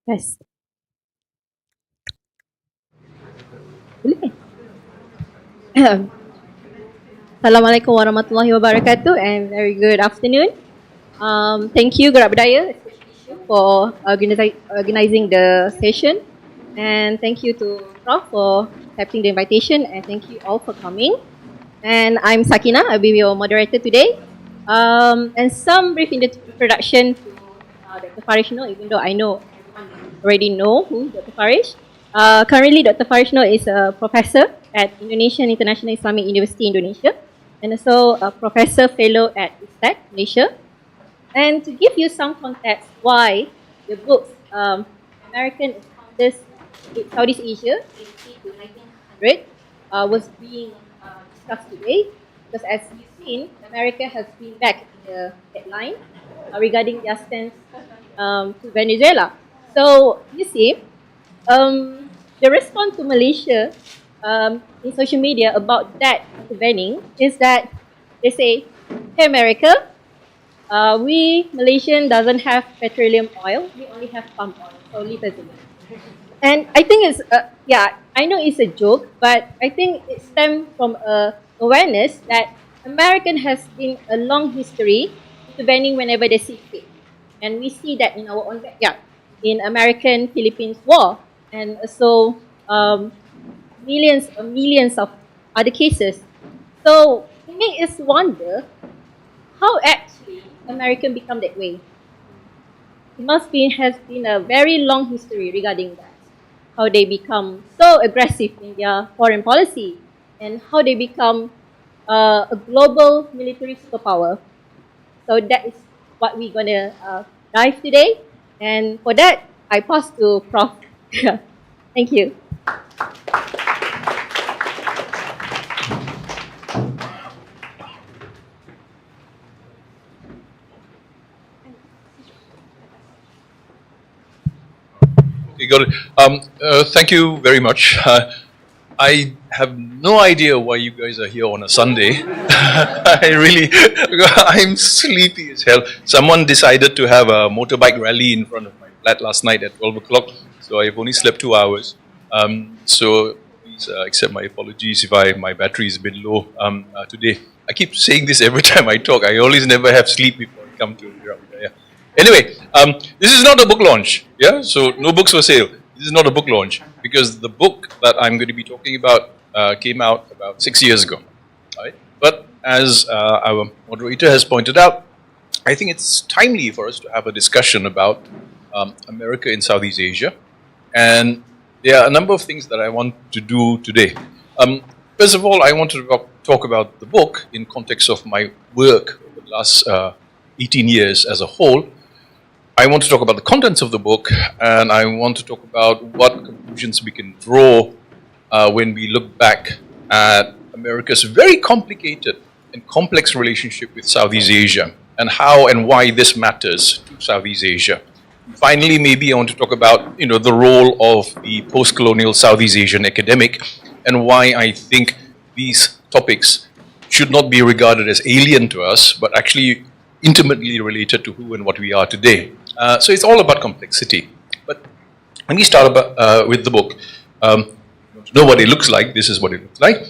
Yes. Boleh. Assalamualaikum warahmatullahi wabarakatuh and very good afternoon. Thank you Gerak Berdaya for organizing the session, and thank you to Prof for accepting the invitation, and thank you all for coming. And I'm Sakinah, I'll be your moderator today. And some brief introduction to Dr. Farish, even though I know everyone already know who Dr. Farish. Currently, Dr. Farish is a professor at Indonesian International Islamic University Indonesia, and also a professor fellow at ISTAC Malaysia. And to give you some context why the book American Encounters in Southeast Asia 18 to 1900 was being discussed today, because as you've seen, America has been back in the headline regarding their stance to Venezuela. So you see, the response to Malaysia in social media about that intervening is that they say, "Hey America, we Malaysian doesn't have petroleum oil. We only have palm oil. So leave us alone." And I think it's yeah, I know it's a joke, but I think it stems from a awareness that American has been a long history intervening whenever they see fit, and we see that in our own backyard, in American Philippines war, and also millions of other cases. So it makes us wonder how actually American become that way. It must be has been a very long history regarding that. How they become so aggressive in their foreign policy, and how they become a global military superpower. So that is what we're gonna dive today. And for that, I pass to Prof. Thank you. You got it. Thank you very much. I have no idea why you guys are here on a Sunday. I'm sleepy as hell. Someone decided to have a motorbike rally in front of my flat last night at 12 o'clock, so I've only slept 2 hours. So please accept my apologies if my battery is a bit low today. I keep saying this every time I talk. I always never have sleep before I come to Iraq. Yeah. Anyway, this is not a book launch, yeah? So no books for sale. This is not a book launch because the book that I'm going to be talking about came out about 6 years ago, right? But as our moderator has pointed out, I think it's timely for us to have a discussion about America in Southeast Asia. And there are a number of things that I want to do today. First of all, I want to talk about the book in context of my work over the last 18 years as a whole. I want to talk about the contents of the book, and I want to talk about what conclusions we can draw when we look back at America's very complicated and complex relationship with Southeast Asia, and how and why this matters to Southeast Asia. Finally, maybe I want to talk about the role of the post-colonial Southeast Asian academic, and why I think these topics should not be regarded as alien to us, but actually intimately related to who and what we are today. So it's all about complexity. But let me start with the book. To know what it looks like, this is what it looks like.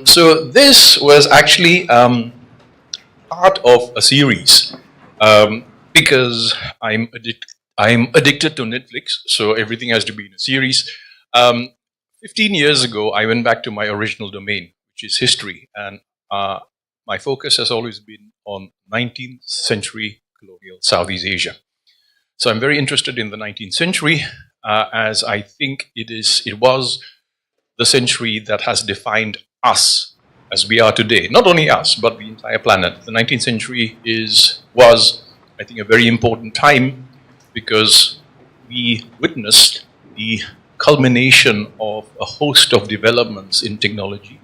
So this was actually part of a series because I'm addicted to Netflix, so everything has to be in a series. 15 years ago, I went back to my original domain, which is history, and my focus has always been on 19th century colonial Southeast Asia. So I'm very interested in the 19th century, as I think it was the century that has defined us as we are today. Not only us, but the entire planet. The 19th century was, I think, a very important time because we witnessed the culmination of a host of developments in technology,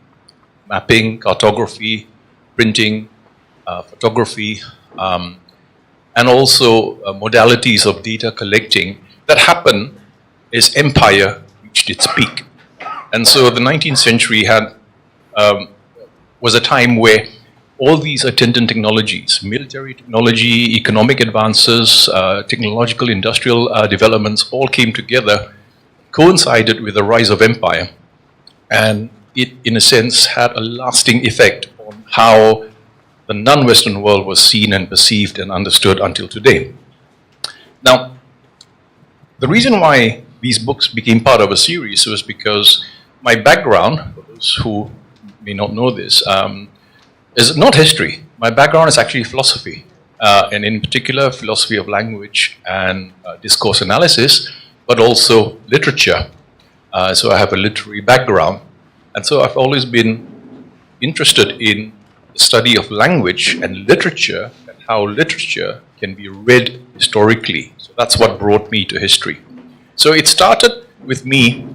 mapping, cartography, printing, photography, and also modalities of data collecting that happened as empire reached its peak. And so the 19th century was a time where all these attendant technologies, military technology, economic advances, technological industrial developments all came together, coincided with the rise of empire. And it, in a sense, had a lasting effect on how the non-Western world was seen and perceived and understood until today. Now, the reason why these books became part of a series was because my background, for those who may not know this, is not history. My background is actually philosophy, and in particular philosophy of language and discourse analysis, but also literature. So I have a literary background, and so I've always been interested in the study of language and literature, and how literature can be read historically. So that's what brought me to history. So it started with me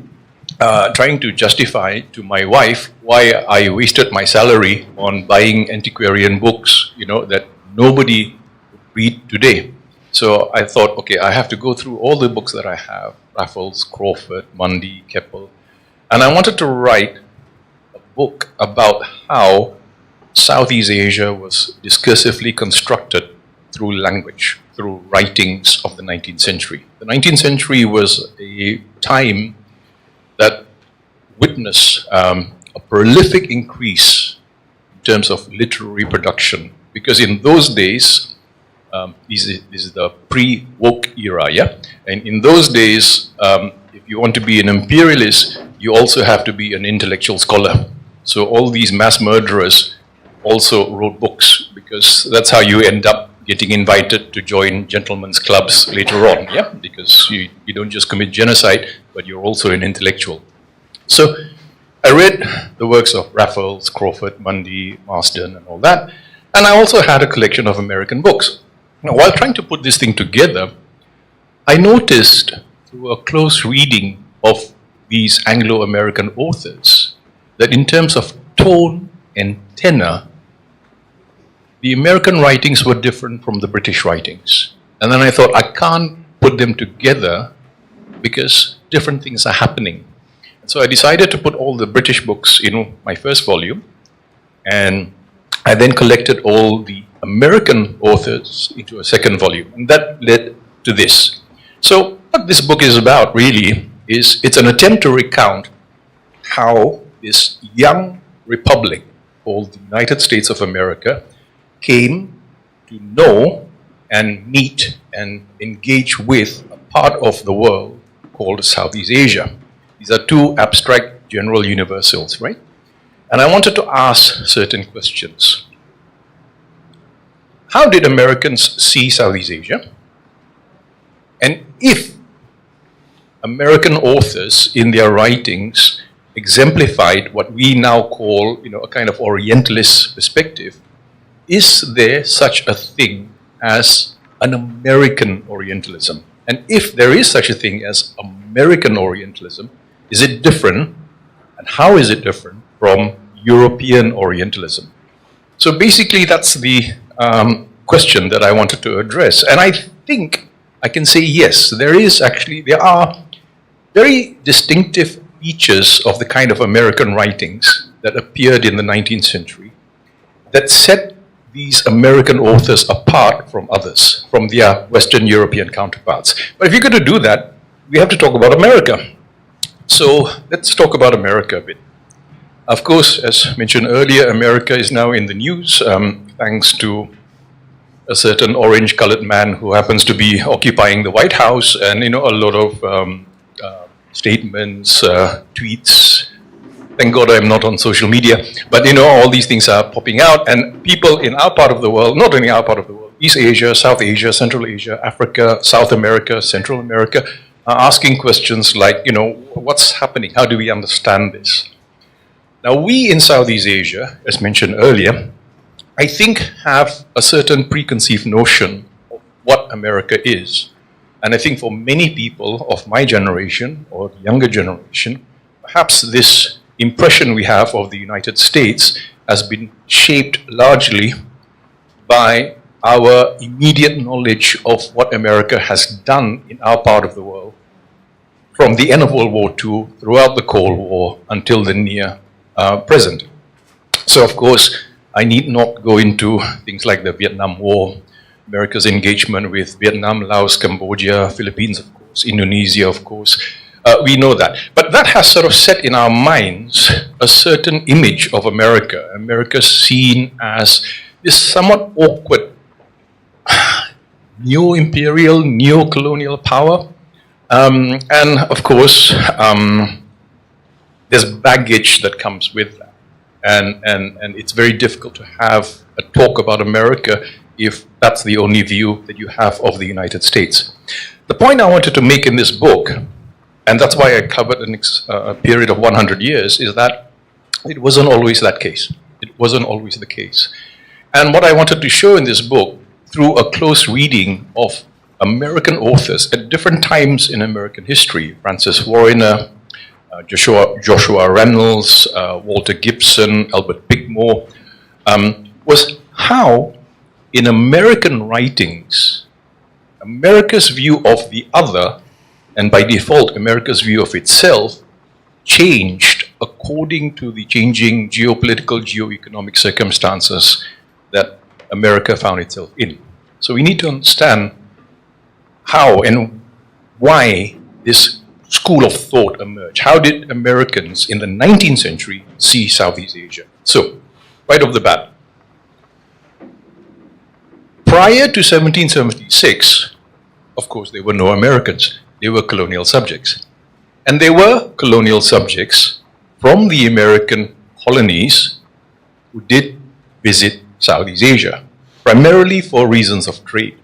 trying to justify to my wife why I wasted my salary on buying antiquarian books, that nobody would read today. So I thought, okay, I have to go through all the books that I have, Raffles, Crawford, Mundy, Keppel, and I wanted to write a book about how Southeast Asia was discursively constructed through language, through writings of the 19th century. The 19th century was a time that witnessed a prolific increase in terms of literary production, because in those days, this is the pre-woke era, yeah? And in those days, if you want to be an imperialist, you also have to be an intellectual scholar. So all these mass murderers also wrote books, because that's how you end up getting invited to join gentlemen's clubs later on, yeah? Because you don't just commit genocide, but you're also an intellectual. So I read the works of Raffles, Crawford, Mundy, Marsden, and all that, and I also had a collection of American books. Now, while trying to put this thing together, I noticed through a close reading of these Anglo-American authors that in terms of tone and tenor, the American writings were different from the British writings. And then I thought, I can't put them together because different things are happening. And so I decided to put all the British books in my first volume, and I then collected all the American authors into a second volume, and that led to this. So what this book is about really is it's an attempt to recount how this young republic called the United States of America came to know and meet and engage with a part of the world called Southeast Asia. These are two abstract general universals, right? And I wanted to ask certain questions. How did Americans see Southeast Asia? And if American authors in their writings exemplified what we now call, a kind of Orientalist perspective. Is there such a thing as an American Orientalism? And if there is such a thing as American Orientalism, is it different? And how is it different from European Orientalism? So basically that's the question that I wanted to address. And I think I can say yes, there are very distinctive features of the kind of American writings that appeared in the 19th century that set these American authors apart from others, from their Western European counterparts. But if you're going to do that, we have to talk about America. So let's talk about America a bit. Of course, as mentioned earlier, America is now in the news thanks to a certain orange-colored man who happens to be occupying the White House, and a lot of statements, tweets. Thank God I'm not on social media, but all these things are popping out, and people in our part of the world, not only our part of the world, East Asia, South Asia, Central Asia, Africa, South America, Central America, are asking questions like, what's happening? How do we understand this? Now, we in Southeast Asia, as mentioned earlier, I think have a certain preconceived notion of what America is. And I think for many people of my generation or the younger generation, perhaps this impression we have of the United States has been shaped largely by our immediate knowledge of what America has done in our part of the world from the end of World War II throughout the Cold War until the near present. So of course, I need not go into things like the Vietnam War, America's engagement with Vietnam, Laos, Cambodia, Philippines, of course, Indonesia, of course. We know that. But that has sort of set in our minds a certain image of America. America seen as this somewhat awkward neo-imperial, neo-colonial power. And of course, there's baggage that comes with that. And it's very difficult to have a talk about America if that's the only view that you have of the United States. The point I wanted to make in this book, and that's why I covered a period of 100 years, is that it wasn't always that case. It wasn't always the case. And what I wanted to show in this book, through a close reading of American authors at different times in American history, Francis Warner, Joshua Reynolds, Walter Gibson, Albert Bickmore, was how in American writings, America's view of the other, and by default, America's view of itself, changed according to the changing geopolitical, geoeconomic circumstances that America found itself in. So we need to understand how and why this school of thought emerged. How did Americans in the 19th century see Southeast Asia? So, right off the bat, prior to 1776, of course, there were no Americans. They were colonial subjects. And they were colonial subjects from the American colonies who did visit Southeast Asia, primarily for reasons of trade,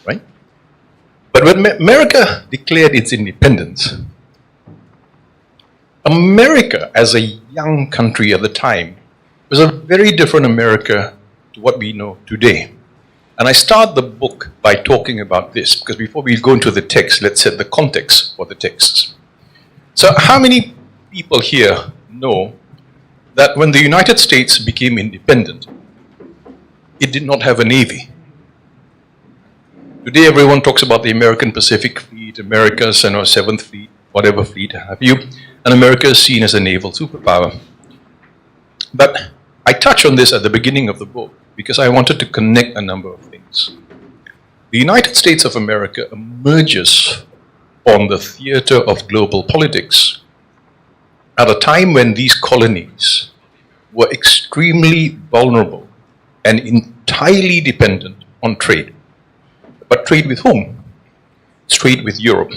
right? But when America declared its independence, America, as a young country at the time, was a very different America to what we know today. And I start the book by talking about this, because before we go into the text, let's set the context for the texts. So how many people here know that when the United States became independent, it did not have a navy? Today everyone talks about the American Pacific Fleet, America's Seventh Fleet, whatever fleet have you, and America is seen as a naval superpower. But I touch on this at the beginning of the book because I wanted to connect a number of things. The United States of America emerges on the theater of global politics at a time when these colonies were extremely vulnerable and entirely dependent on trade. But trade with whom? Trade with Europe.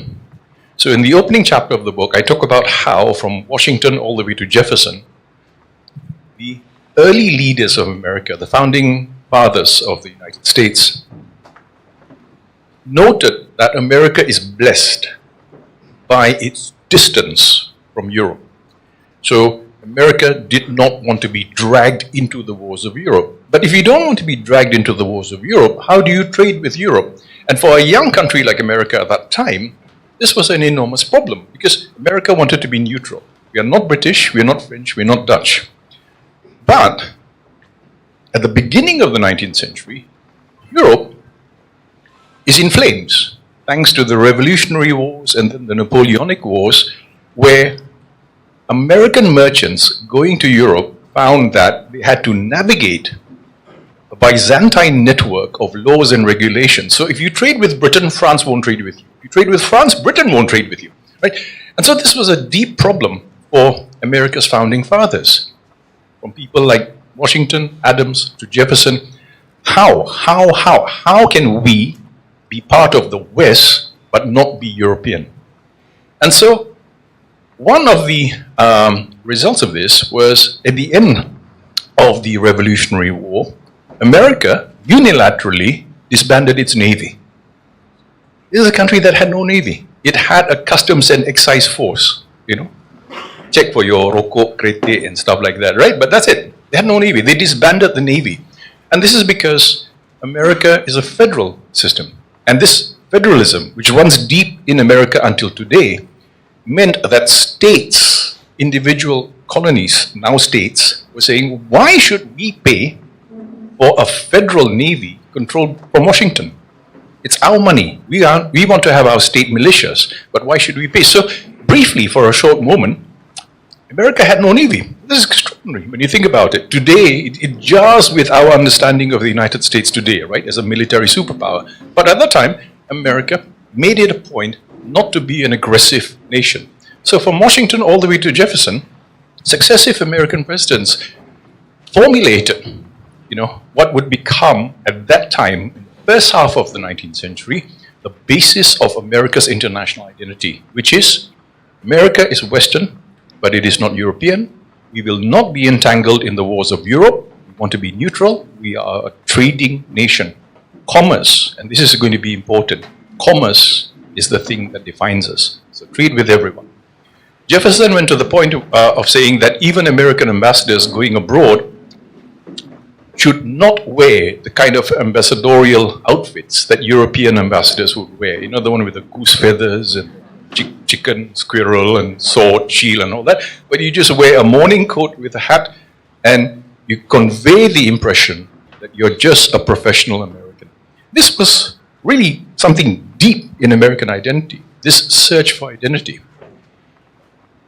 So in the opening chapter of the book, I talk about how from Washington all the way to Jefferson, the early leaders of America, the founding fathers of the United States, noted that America is blessed by its distance from Europe. So America did not want to be dragged into the wars of Europe. But if you don't want to be dragged into the wars of Europe, how do you trade with Europe? And for a young country like America at that time, this was an enormous problem because America wanted to be neutral. We are not British, we are not French, we are not Dutch. But at the beginning of the 19th century, Europe is in flames, thanks to the Revolutionary Wars and then the Napoleonic Wars, where American merchants going to Europe found that they had to navigate a Byzantine network of laws and regulations. So if you trade with Britain, France won't trade with you. If you trade with France, Britain won't trade with you. Right? And so this was a deep problem for America's founding fathers, from people like Washington, Adams to Jefferson. How can we be part of the West but not be European? And so one of the results of this was at the end of the Revolutionary War, America unilaterally disbanded its navy. This is a country that had no navy. It had a customs and excise force, check for your rokok, krete and stuff like that, right? But that's it. They had no navy. They disbanded the navy. And this is because America is a federal system. And this federalism, which runs deep in America until today, meant that states, individual colonies, now states, were saying, why should we pay for a federal navy controlled from Washington? It's our money. We want to have our state militias, but why should we pay? So briefly, for a short moment, America had no navy. This is extraordinary when you think about it. Today, it jars with our understanding of the United States today, right, as a military superpower. But at that time, America made it a point not to be an aggressive nation. So from Washington all the way to Jefferson, successive American presidents formulated, what would become at that time, in the first half of the 19th century, the basis of America's international identity, which is America is Western, but it is not European. We will not be entangled in the wars of Europe. We want to be neutral. We are a trading nation. Commerce, and this is going to be important, commerce is the thing that defines us. So trade with everyone. Jefferson went to the point of saying that even American ambassadors going abroad should not wear the kind of ambassadorial outfits that European ambassadors would wear. The one with the goose feathers and chicken, squirrel, and sword, shield, and all that. But you just wear a morning coat with a hat, and you convey the impression that you're just a professional American. This was really something deep in American identity, this search for identity.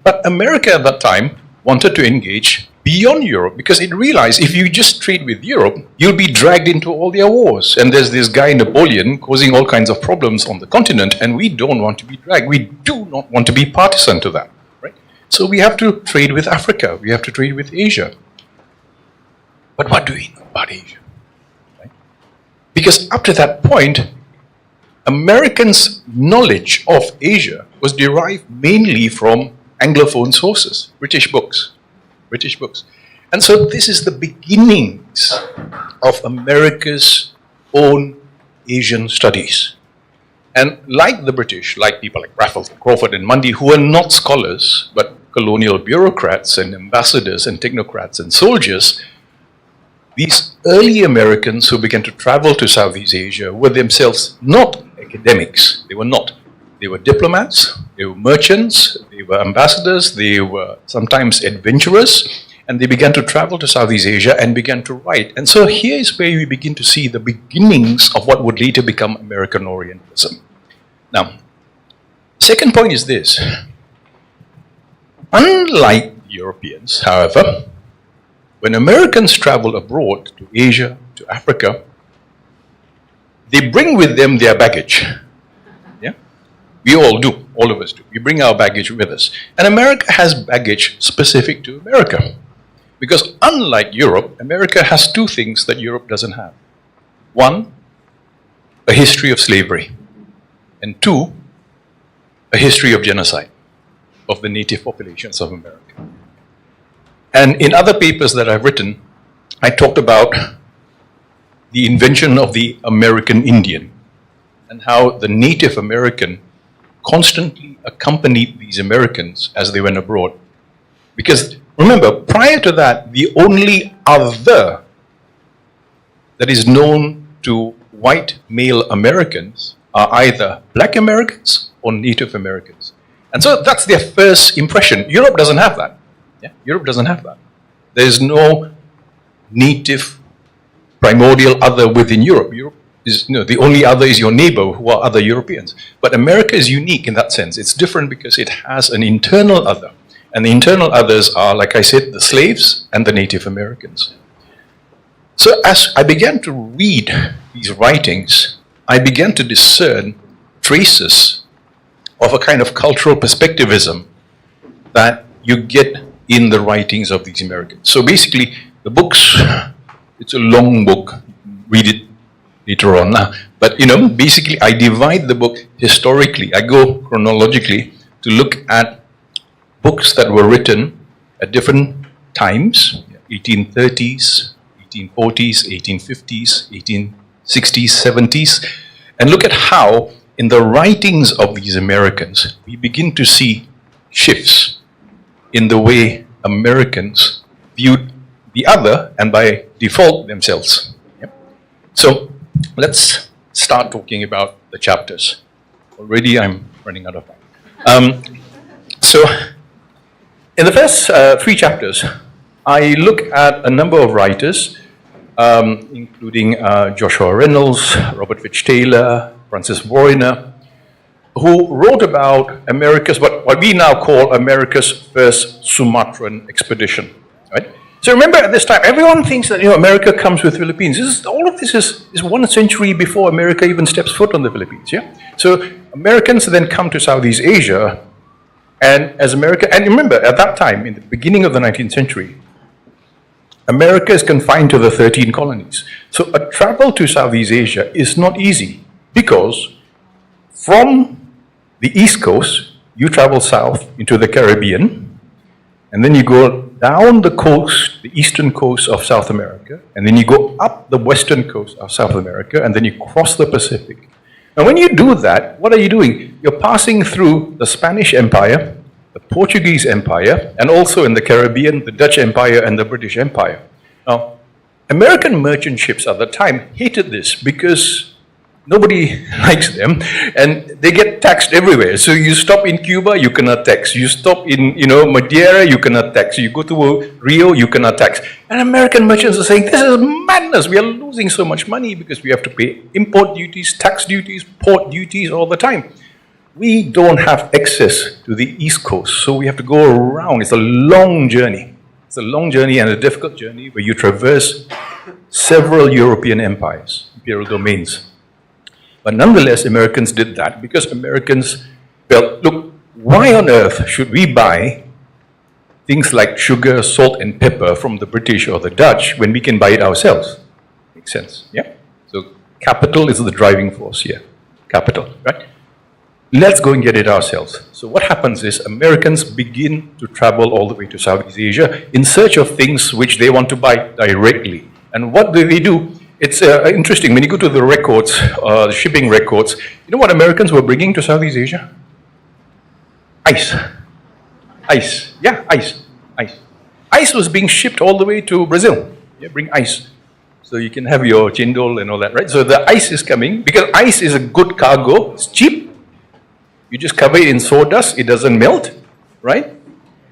But America at that time wanted to engage beyond Europe because it realized if you just trade with Europe, you'll be dragged into all their wars. And there's this guy Napoleon causing all kinds of problems on the continent, and we don't want to be dragged. We do not want to be partisan to that, right? So we have to trade with Africa. We have to trade with Asia. But what do we know about Asia? Right? Because up to that point, Americans' knowledge of Asia was derived mainly from Anglophone sources, British books. And so this is the beginnings of America's own Asian studies. And like the British, like people like Raffles, Crawford and Mundy, who are not scholars, but colonial bureaucrats and ambassadors and technocrats and soldiers, these early Americans who began to travel to Southeast Asia were themselves not academics. They were not. They were diplomats, they were merchants, they were ambassadors, they were sometimes adventurers, and they began to travel to Southeast Asia and began to write. And so here is where we begin to see the beginnings of what would later become American Orientalism. Now, the second point is this. Unlike Europeans, however, when Americans travel abroad to Asia, to Africa, they bring with them their baggage. We all do, all of us do. We bring our baggage with us. And America has baggage specific to America. Because unlike Europe, America has two things that Europe doesn't have. One, a history of slavery. And two, a history of genocide of the native populations of America. And in other papers that I've written, I talked about the invention of the American Indian and how the Native American constantly accompanied these Americans as they went abroad. Because remember, prior to that, the only other that is known to white male Americans are either black Americans or Native Americans. And so that's their first impression. Europe doesn't have that. Yeah? Europe doesn't have that. There is no native primordial other within Europe. Europe is, the only other is your neighbor who are other Europeans. But America is unique in that sense. It's different because it has an internal other. And the internal others are, like I said, the slaves and the Native Americans. So as I began to read these writings, I began to discern traces of a kind of cultural perspectivism that you get in the writings of these Americans. So basically, the books, it's a long book, read it later on now. But basically I divide the book historically. I go chronologically to look at books that were written at different times, 1830s, 1840s, 1850s, 1860s, 70s, and look at how in the writings of these Americans, we begin to see shifts in the way Americans viewed the other and by default themselves. Yep. So let's start talking about the chapters. Already I'm running out of time. So in the first 3 chapters, I look at a number of writers, including Joshua Reynolds, Robert Fitch Taylor, Francis Warner, who wrote about America's, what we now call America's first Sumatran expedition. Right? So remember, at this time, everyone thinks that America comes with Philippines. All of this is 1 century before America even steps foot on the Philippines. Yeah. So Americans then come to Southeast Asia, and as America, and remember, at that time, in the beginning of the 19th century, America is confined to the 13 colonies. So a travel to Southeast Asia is not easy because from the East Coast, you travel south into the Caribbean, and then you go down the coast, the eastern coast of South America, and then you go up the western coast of South America, and then you cross the Pacific. Now when you do that, what are you doing? You're passing through the Spanish Empire, the Portuguese Empire, and also in the Caribbean, the Dutch Empire and the British Empire. Now, American merchant ships at the time hated this because nobody likes them, and they get taxed everywhere. So you stop in Cuba, you cannot tax. You stop in, Madeira, you cannot tax. You go to Rio, you cannot tax. And American merchants are saying, this is madness. We are losing so much money because we have to pay import duties, tax duties, port duties all the time. We don't have access to the East Coast, so we have to go around. It's a long journey. It's a long journey and a difficult journey where you traverse several European empires, imperial domains. But nonetheless, Americans did that because Americans felt, look, why on earth should we buy things like sugar, salt, and pepper from the British or the Dutch when we can buy it ourselves? Makes sense, yeah? So capital is the driving force here. Capital, right? Let's go and get it ourselves. So what happens is Americans begin to travel all the way to Southeast Asia in search of things which they want to buy directly. And what do they do? It's interesting, when you go to the records, the shipping records, you know what Americans were bringing to Southeast Asia? Ice. Ice. Yeah, ice. Ice. Ice was being shipped all the way to Brazil. Yeah, bring ice. So you can have your chendol and all that, right? So the ice is coming, because ice is a good cargo, it's cheap. You just cover it in sawdust, it doesn't melt, right?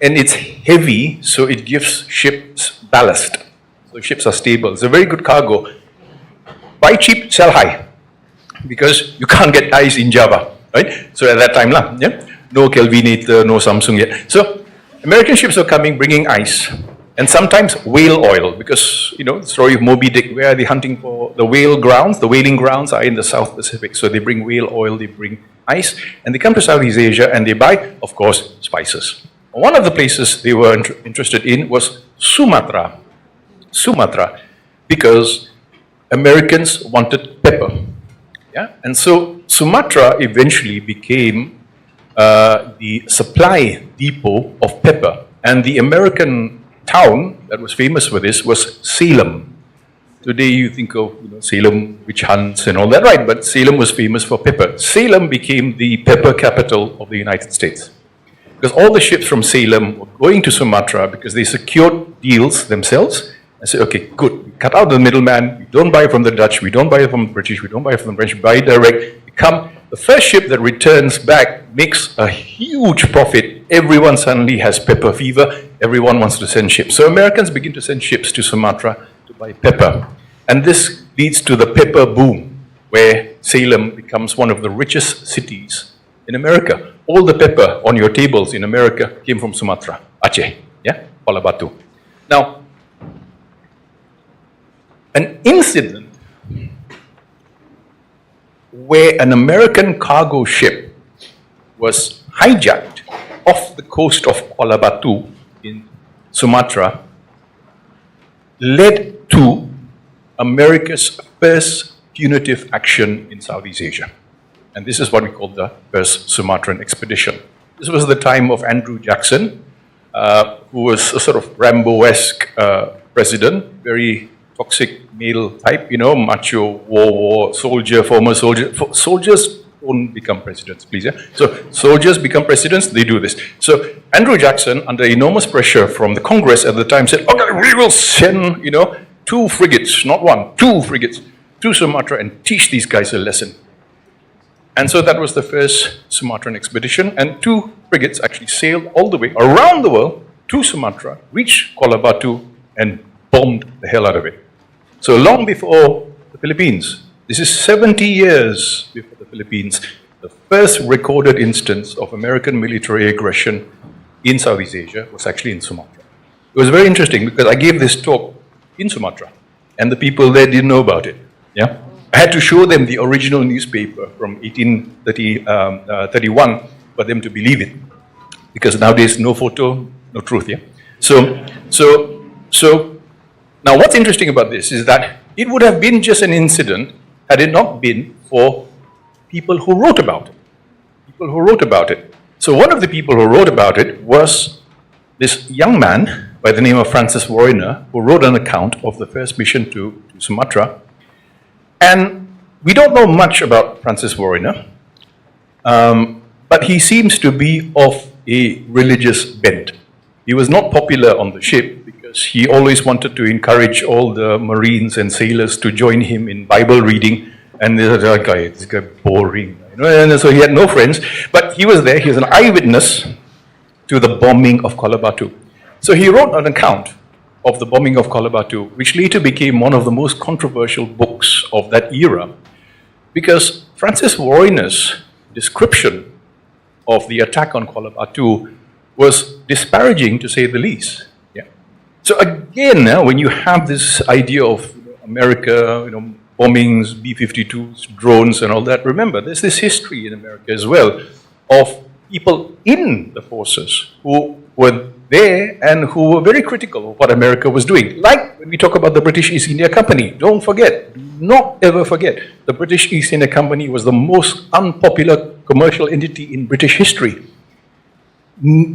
And it's heavy, so it gives ships ballast. So ships are stable. It's a very good cargo. Buy cheap, sell high, because you can't get ice in Java, right? So at that time, yeah? No Kelvinator, no Samsung yet. So American ships are coming, bringing ice, and sometimes whale oil, because, the story of Moby Dick, where are they hunting for the whale grounds? The whaling grounds are in the South Pacific. So they bring whale oil, they bring ice, and they come to Southeast Asia and they buy, of course, spices. One of the places they were interested in was Sumatra. Sumatra, because Americans wanted pepper. Yeah? And so Sumatra eventually became the supply depot of pepper. And the American town that was famous for this was Salem. Today you think of Salem witch hunts and all that, right? But Salem was famous for pepper. Salem became the pepper capital of the United States. Because all the ships from Salem were going to Sumatra because they secured deals themselves and said, okay, good, we cut out the middleman, we don't buy from the Dutch, we don't buy from the British, we don't buy from the French, we buy direct. The first ship that returns back makes a huge profit. Everyone suddenly has pepper fever, everyone wants to send ships. So Americans begin to send ships to Sumatra to buy pepper. And this leads to the pepper boom, where Salem becomes one of the richest cities in America. All the pepper on your tables in America came from Sumatra, Aceh, yeah, Kuala Batu. Now, an incident where an American cargo ship was hijacked off the coast of Kuala Batu in Sumatra led to America's first punitive action in Southeast Asia. And this is what we call the first Sumatran expedition. This was the time of Andrew Jackson, who was a sort of Rambo-esque president, very toxic male type, macho, war, soldier, former soldier. Soldiers don't become presidents, please. Yeah? So soldiers become presidents, they do this. So Andrew Jackson, under enormous pressure from the Congress at the time, said, okay, we will send, 2 frigates, not 1, 2 frigates to Sumatra and teach these guys a lesson. And so that was the first Sumatran expedition, and 2 frigates actually sailed all the way around the world to Sumatra, reached Kuala Batu, and bombed the hell out of it. So long before the Philippines, this is 70 years before the Philippines, the first recorded instance of American military aggression in Southeast Asia was actually in Sumatra. It was very interesting because I gave this talk in Sumatra, and the people there didn't know about it. Yeah, I had to show them the original newspaper from 1831 for them to believe it, because nowadays no photo, no truth. Yeah. So now what's interesting about this is that it would have been just an incident had it not been for people who wrote about it. People who wrote about it. So one of the people who wrote about it was this young man by the name of Francis Warriner, who wrote an account of the first mission to Sumatra. And we don't know much about Francis Warriner, but he seems to be of a religious bent. He was not popular on the ship because he always wanted to encourage all the Marines and sailors to join him in Bible reading. And they said, okay, this guy boring. And so he had no friends, but he was there. He was an eyewitness to the bombing of Kuala Batu. So he wrote an account of the bombing of Kuala Batu, which later became one of the most controversial books of that era, because Francis Warriner's description of the attack on Kuala Batu was disparaging, to say the least. Yeah. So again, when you have this idea of America, bombings, B-52s, drones and all that, remember, there's this history in America as well of people in the forces who were there and who were very critical of what America was doing. Like when we talk about the British East India Company, don't forget, do not ever forget, the British East India Company was the most unpopular commercial entity in British history.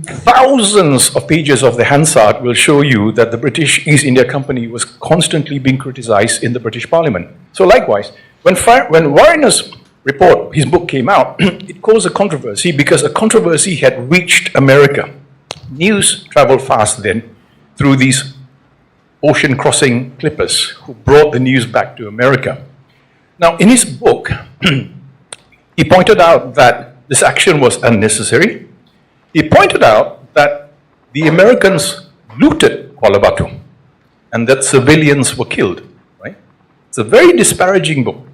Thousands of pages of the Hansard will show you that the British East India Company was constantly being criticized in the British Parliament. So likewise, when Warriner's report, his book came out, it caused a controversy because a controversy had reached America. News traveled fast then through these ocean-crossing clippers who brought the news back to America. Now, in his book, he pointed out that this action was unnecessary. He pointed out that the Americans looted Kuala Batu and that civilians were killed, right? It's a very disparaging book.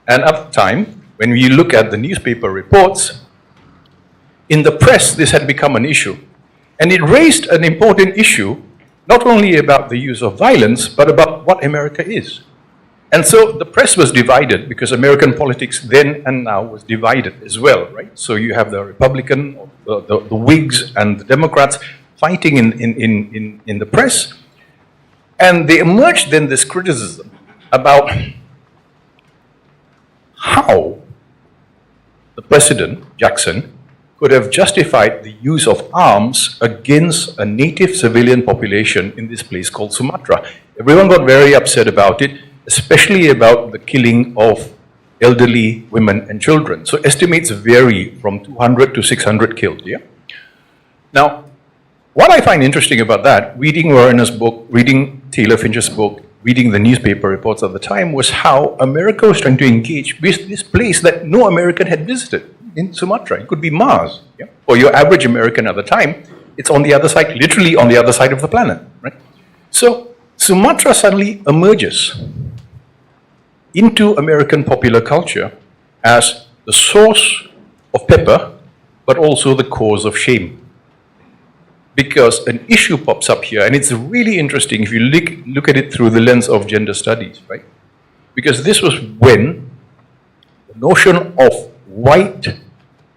And at the time, when we look at the newspaper reports, in the press, this had become an issue. And it raised an important issue, not only about the use of violence, but about what America is. And so the press was divided because American politics then and now was divided as well, right? So you have the Republican, the Whigs and the Democrats fighting in the press. And they emerged then this criticism about how the President, Jackson, could have justified the use of arms against a native civilian population in this place called Sumatra. Everyone got very upset about it. especially about the killing of elderly women and children. So estimates vary from 200 to 600 killed, yeah? Now, what I find interesting about that, reading Warren's book, reading Taylor Finch's book, reading the newspaper reports at the time, was how America was trying to engage with this place that no American had visited in Sumatra. It could be Mars, yeah? For your average American at the time, it's on the other side, literally on the other side of the planet, right? So Sumatra suddenly emerges into American popular culture as the source of pepper, but also the cause of shame. Because an issue pops up here, and it's really interesting if you look at it through the lens of gender studies, right? Because this was when the notion of white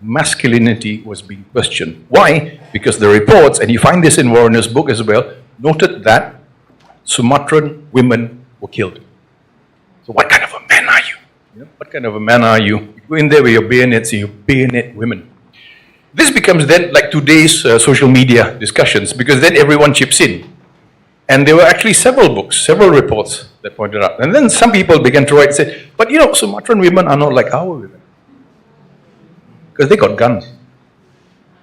masculinity was being questioned. Why? Because the reports, and you find this in Warren's book as well, noted that Sumatran women were killed. So what kind of a man are you? What kind of a man are you? You go in there with your bayonets and you bayonet women. This becomes then like today's social media discussions, because then everyone chips in. And there were actually several books, several reports that pointed out. And then some people began to write and say, but you know, Sumatran women are not like our women. Because they got guns.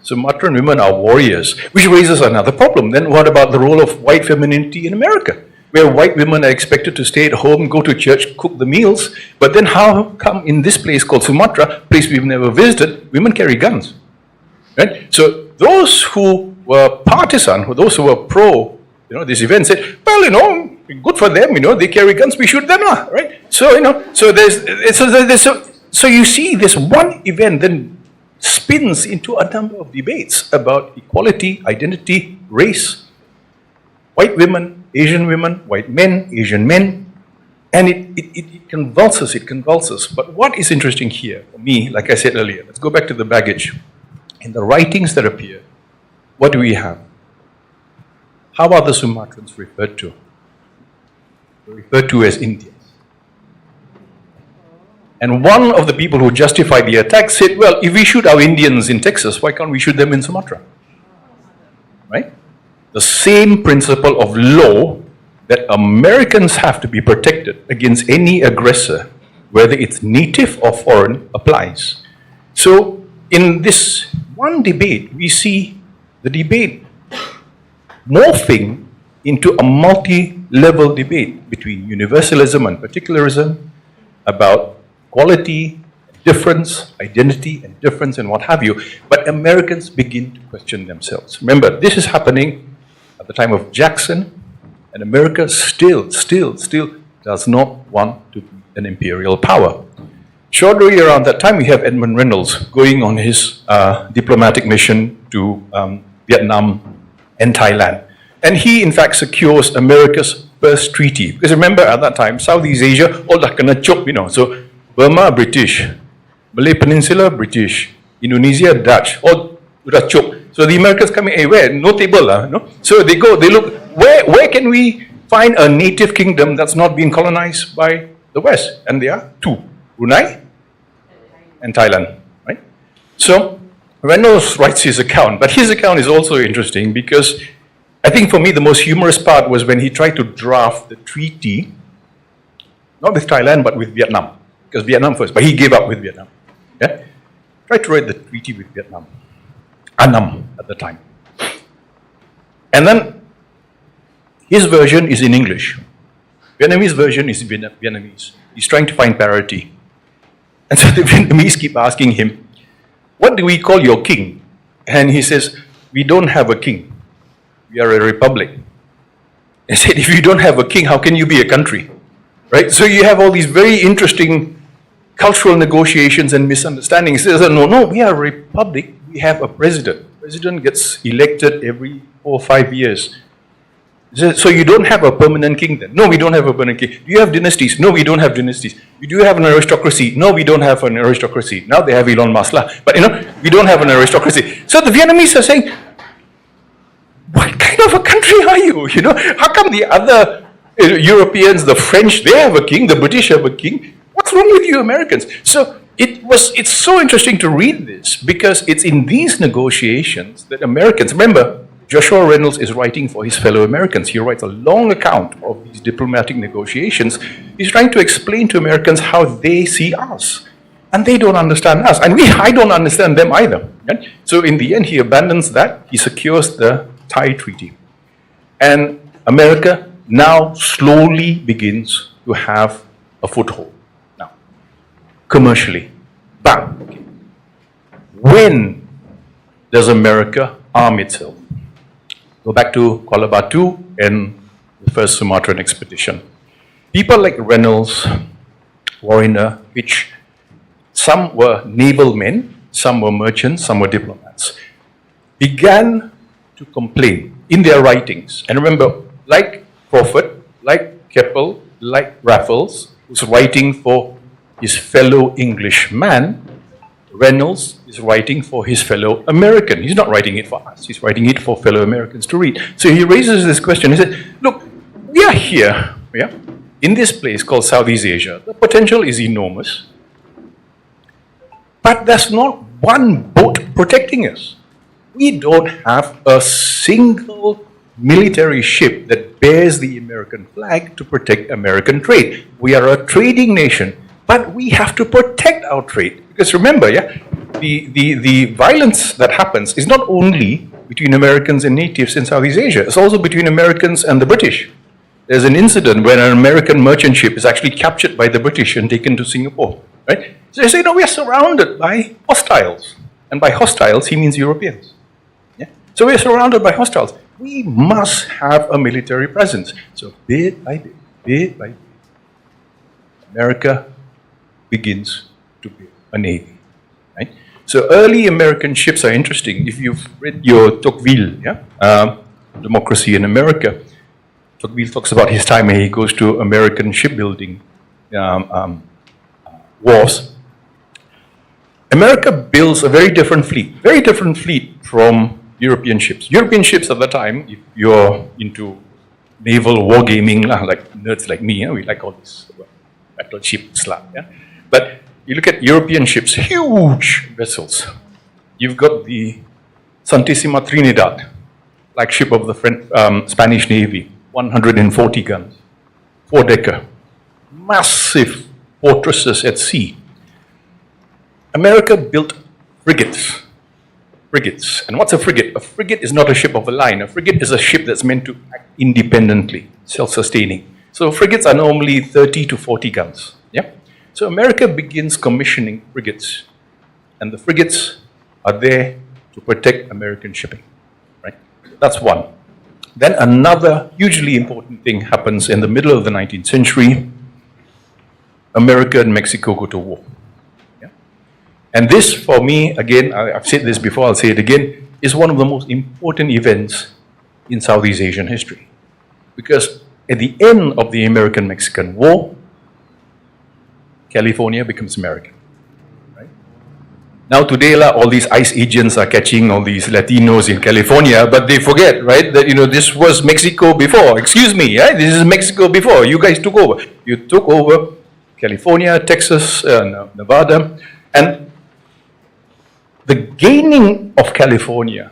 Sumatran women are warriors, which raises another problem. Then what about the role of white femininity in America? Where white women are expected to stay at home, go to church, cook the meals. But then how come in this place called Sumatra, place we've never visited, women carry guns? Right? So those who were partisan, those who were pro, this event said, well, good for them, they carry guns, we shoot them, right? So, so you see this one event then spins into a number of debates about equality, identity, race, white women, Asian women, white men, Asian men, and it convulses. But what is interesting here for me, like I said earlier, let's go back to the baggage. In the writings that appear, what do we have? How are the Sumatrans referred to? They're referred to as Indians. And one of the people who justified the attack said, well, if we shoot our Indians in Texas, why can't we shoot them in Sumatra? Right? The same principle of law that Americans have to be protected against any aggressor, whether it's native or foreign, applies. So in this one debate, we see the debate morphing into a multi-level debate between universalism and particularism about quality, difference, identity and difference and what have you. But Americans begin to question themselves. Remember, this is happening at the time of Jackson, and America still does not want to be an imperial power. Shortly around that time, we have Edmund Reynolds going on his diplomatic mission to Vietnam and Thailand. And he, in fact, secures America's first treaty. Because remember, at that time, Southeast Asia, all dah kena chop, So Burma, British. Malay Peninsula, British. Indonesia, Dutch. All dah chop. So the Americans come in, hey, where? No table, no? So they go, they look, where can we find a native kingdom that's not being colonized by the West? And there are two. Brunei and Thailand, right? So Reynolds writes his account, but his account is also interesting because I think for me the most humorous part was when he tried to draft the treaty, not with Thailand, but with Vietnam, because Vietnam first, but he gave up with Vietnam. Yeah? Tried to write the treaty with Vietnam, Annam at the time. And then his version is in English. Vietnamese version is Vietnamese. He's trying to find parity. And so the Vietnamese keep asking him, what do we call your king? And he says, we don't have a king. We are a republic. They said, if you don't have a king, how can you be a country? Right? So you have all these very interesting cultural negotiations and misunderstandings. He says, no, we are a republic. We have a president. The president gets elected every 4 or 5 years. So you don't have a permanent king then? No, we don't have a permanent king. Do you have dynasties? No, we don't have dynasties. Do you have an aristocracy? No, we don't have an aristocracy. Now they have Elon Musk. But we don't have an aristocracy. So the Vietnamese are saying, what kind of a country are you? How come the other Europeans, the French, they have a king, the British have a king? What's wrong with you Americans? So it's so interesting to read this because it's in these negotiations that Americans, remember, Joshua Reynolds is writing for his fellow Americans. He writes a long account of these diplomatic negotiations. He's trying to explain to Americans how they see us. And they don't understand us. And I don't understand them either. Right? So in the end, he abandons that. He secures the Thai Treaty. And America now slowly begins to have a foothold. Now, commercially. Bam. Okay. When does America arm itself? Go back to Kuala Batu and the first Sumatran expedition. People like Reynolds, Warriner, which some were naval men, some were merchants, some were diplomats, began to complain in their writings. And remember, like Crawford, like Keppel, like Raffles, who's writing for his fellow Englishman, Reynolds is writing for his fellow American. He's not writing it for us. He's writing it for fellow Americans to read. So he raises this question. He said, look, we are here, yeah, in this place called Southeast Asia. The potential is enormous. But there's not one boat protecting us. We don't have a single military ship that bears the American flag to protect American trade. We are a trading nation, but we have to protect our trade. Because remember, yeah, the violence that happens is not only between Americans and natives in Southeast Asia, it's also between Americans and the British. There's an incident where an American merchant ship is actually captured by the British and taken to Singapore, right? So they say, no, we are surrounded by hostiles. And by hostiles, he means Europeans. Yeah? So we're surrounded by hostiles. We must have a military presence. So bit by bit, America begins to build a navy. Right? So early American ships are interesting. If you've read your Tocqueville, yeah? Democracy in America, Tocqueville talks about his time when he goes to American shipbuilding wars. America builds a very different fleet from European ships. European ships at the time, if you're into naval wargaming, like nerds like me, we like all this battleship stuff. Yeah? But you look at European ships, huge vessels. You've got the Santissima Trinidad, flagship of the Spanish Navy, 140 guns, 4-decker, massive fortresses at sea. America built frigates. And what's a frigate? A frigate is not a ship of a line. A frigate is a ship that's meant to act independently, self-sustaining. So frigates are normally 30 to 40 guns. Yeah? So America begins commissioning frigates. And the frigates are there to protect American shipping. Right? That's one. Then another hugely important thing happens in the middle of the 19th century. America and Mexico go to war. And this, for me, again, I've said this before, I'll say it again, is one of the most important events in Southeast Asian history. Because at the end of the American-Mexican War, California becomes American. Right? Now today, all these ICE agents are catching all these Latinos in California, but they forget, right, that this was Mexico before. Excuse me, right? This is Mexico before. You guys took over. You took over California, Texas, Nevada, and the gaining of California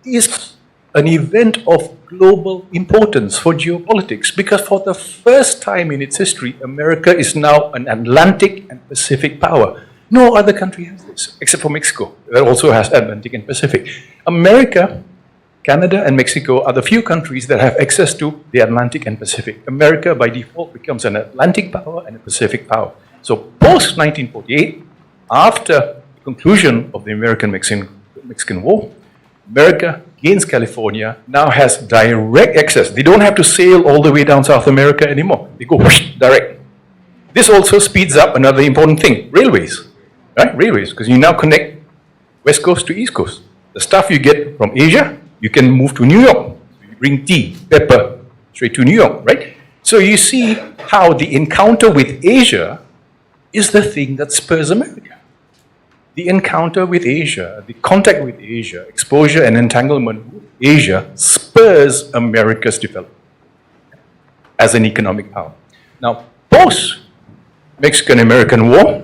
is an event of global importance for geopolitics because for the first time in its history, America is now an Atlantic and Pacific power. No other country has this, except for Mexico, that also has Atlantic and Pacific. America, Canada, and Mexico are the few countries that have access to the Atlantic and Pacific. America, by default, becomes an Atlantic power and a Pacific power. So post-1948, after conclusion of the American-Mexican War, America gains California, now has direct access. They don't have to sail all the way down South America anymore. They go whoosh, direct. This also speeds up another important thing, railways. Right? Railways, because you now connect West Coast to East Coast. The stuff you get from Asia, you can move to New York. You bring tea, pepper, straight to New York, right? So you see how the encounter with Asia is the thing that spurs America. The encounter with Asia, the contact with Asia, exposure and entanglement with Asia spurs America's development as an economic power. Now, post-Mexican-American War,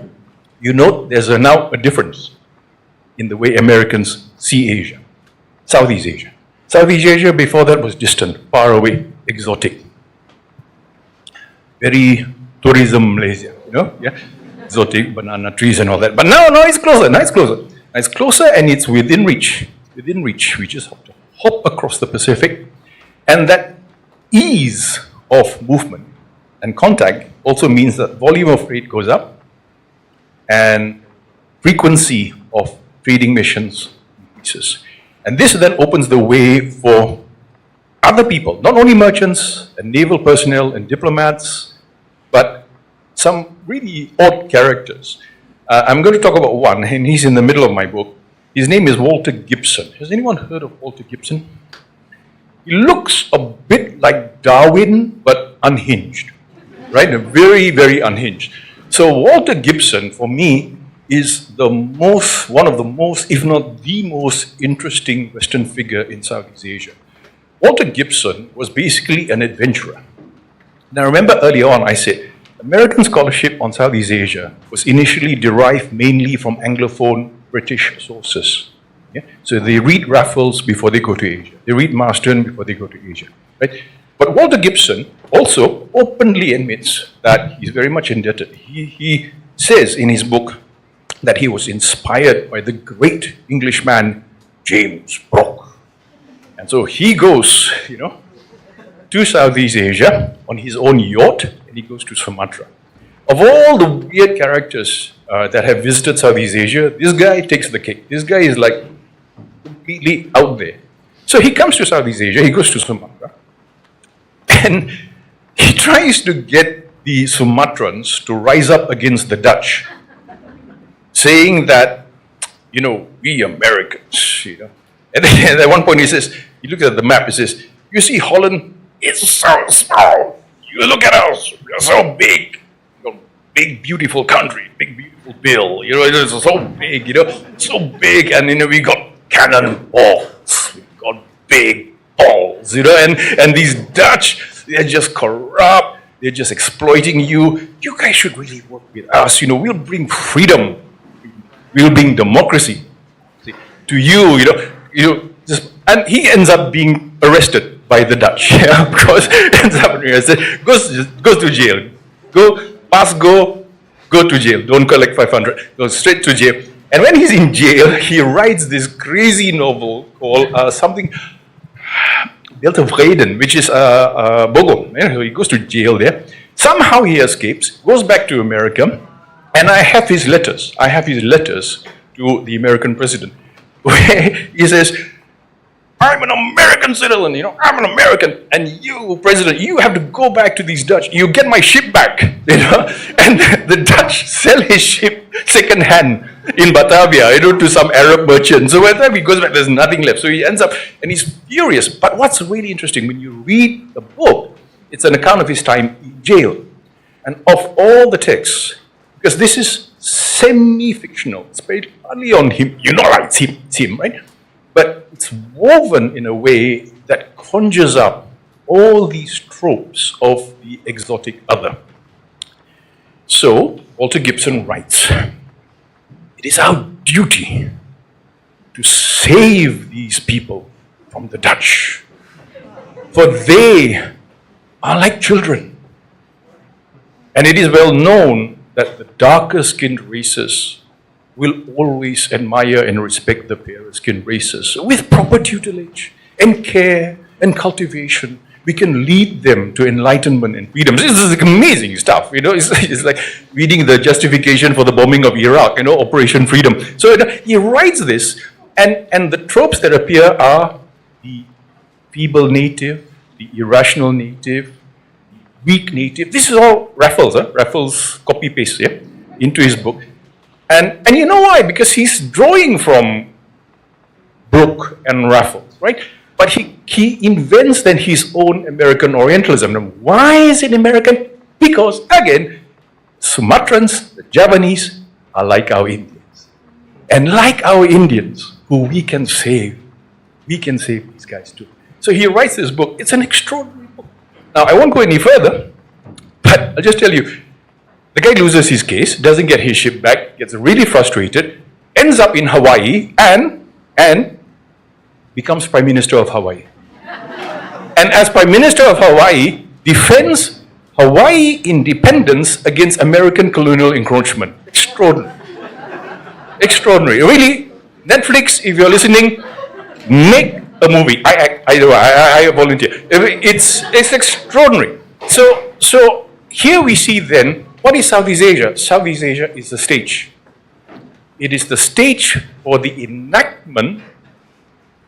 you note there's now a difference in the way Americans see Asia, Southeast Asia. Southeast Asia before that was distant, far away, exotic. Very tourism Malaysia, yeah? Exotic, banana trees and all that. But now it's closer, now it's closer. Now it's closer and it's within reach. Within reach, we just have to hop across the Pacific. And that ease of movement and contact also means that volume of trade goes up and frequency of trading missions increases. And this then opens the way for other people, not only merchants and naval personnel and diplomats, but some really odd characters. I'm going to talk about one, and he's in the middle of my book. His name is Walter Gibson. Has anyone heard of Walter Gibson? He looks a bit like Darwin, but unhinged, right? Very, very unhinged. So Walter Gibson, for me, is one of the most, if not the most interesting Western figure in Southeast Asia. Walter Gibson was basically an adventurer. Now remember earlier on I said, American scholarship on Southeast Asia was initially derived mainly from Anglophone British sources. Yeah? So they read Raffles before they go to Asia. They read Marston before they go to Asia. Right? But Walter Gibson also openly admits that he's very much indebted. He says in his book that he was inspired by the great Englishman James Brooke. And so he goes, to Southeast Asia on his own yacht, and he goes to Sumatra. Of all the weird characters that have visited Southeast Asia, this guy takes the cake. This guy is like completely out there. So he comes to Southeast Asia, he goes to Sumatra, and he tries to get the Sumatrans to rise up against the Dutch, saying that, we Americans, And then at one point he says, he looks at the map, he says, you see Holland, it's so small. You look at us, we're so big. Big, beautiful country, big, beautiful bill. It's so big, so big. And, we got cannonballs. We got big balls, and these Dutch, they're just corrupt. They're just exploiting you. You guys should really work with us. We'll bring freedom. We'll bring democracy to you, and he ends up being arrested by the Dutch, because ends up arrested, goes to jail. Go to jail. Don't collect 500. Go straight to jail. And when he's in jail, he writes this crazy novel called something, Belt of Vreden, which is Bogo. So he goes to jail there. Somehow he escapes, goes back to America, and I have his letters. I have his letters to the American president, where he says, I'm an American citizen, I'm an American, and you, President, you have to go back to these Dutch. You get my ship back, And the Dutch sell his ship second hand in Batavia, to some Arab merchant. So by the time he goes back, there's nothing left. So he ends up, and he's furious. But what's really interesting, when you read the book, it's an account of his time in jail. And of all the texts, because this is semi-fictional, it's based partly on him, it's him, right? But it's woven in a way that conjures up all these tropes of the exotic other. So, Walter Gibson writes, it is our duty to save these people from the Dutch, for they are like children. And it is well known that the darker skinned races will always admire and respect the fairer skinned races. With proper tutelage and care and cultivation, we can lead them to enlightenment and freedom. This is like amazing stuff, It's like reading the justification for the bombing of Iraq, Operation Freedom. So he writes this, and the tropes that appear are the feeble native, the irrational native, the weak native. This is all Raffles, Raffles copy-paste into his book. And you know why? Because he's drawing from Brooke and Raffles, right? But he invents then his own American Orientalism. And why is it American? Because, again, Sumatrans, the Javanese, are like our Indians. And like our Indians, who we can save these guys too. So he writes this book. It's an extraordinary book. Now, I won't go any further, but I'll just tell you, the guy loses his case, doesn't get his ship back, gets really frustrated, ends up in Hawaii, and becomes Prime Minister of Hawaii. And as Prime Minister of Hawaii, defends Hawaii independence against American colonial encroachment. Extraordinary. Extraordinary. Really, Netflix, if you're listening, make a movie. I volunteer. It's extraordinary. So here we see then, what is Southeast Asia? Southeast Asia is the stage. It is the stage for the enactment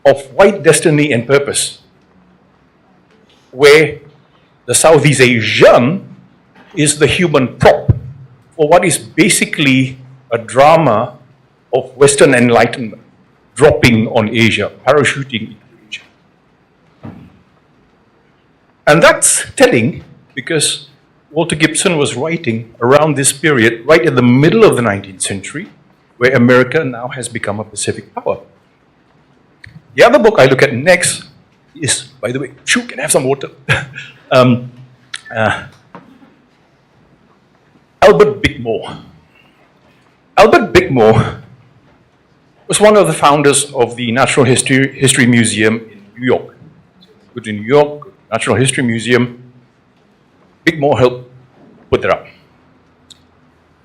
of white destiny and purpose, where the Southeast Asian is the human prop for what is basically a drama of Western enlightenment, dropping on Asia, parachuting into Asia. And that's telling because Walter Gibson was writing around this period, right in the middle of the 19th century, where America now has become a Pacific power. The other book I look at next is, by the way, can I have some water? Albert Bickmore. Albert Bickmore was one of the founders of the Natural History Museum in New York. Go to New York, Natural History Museum. Bickmore helped put that up.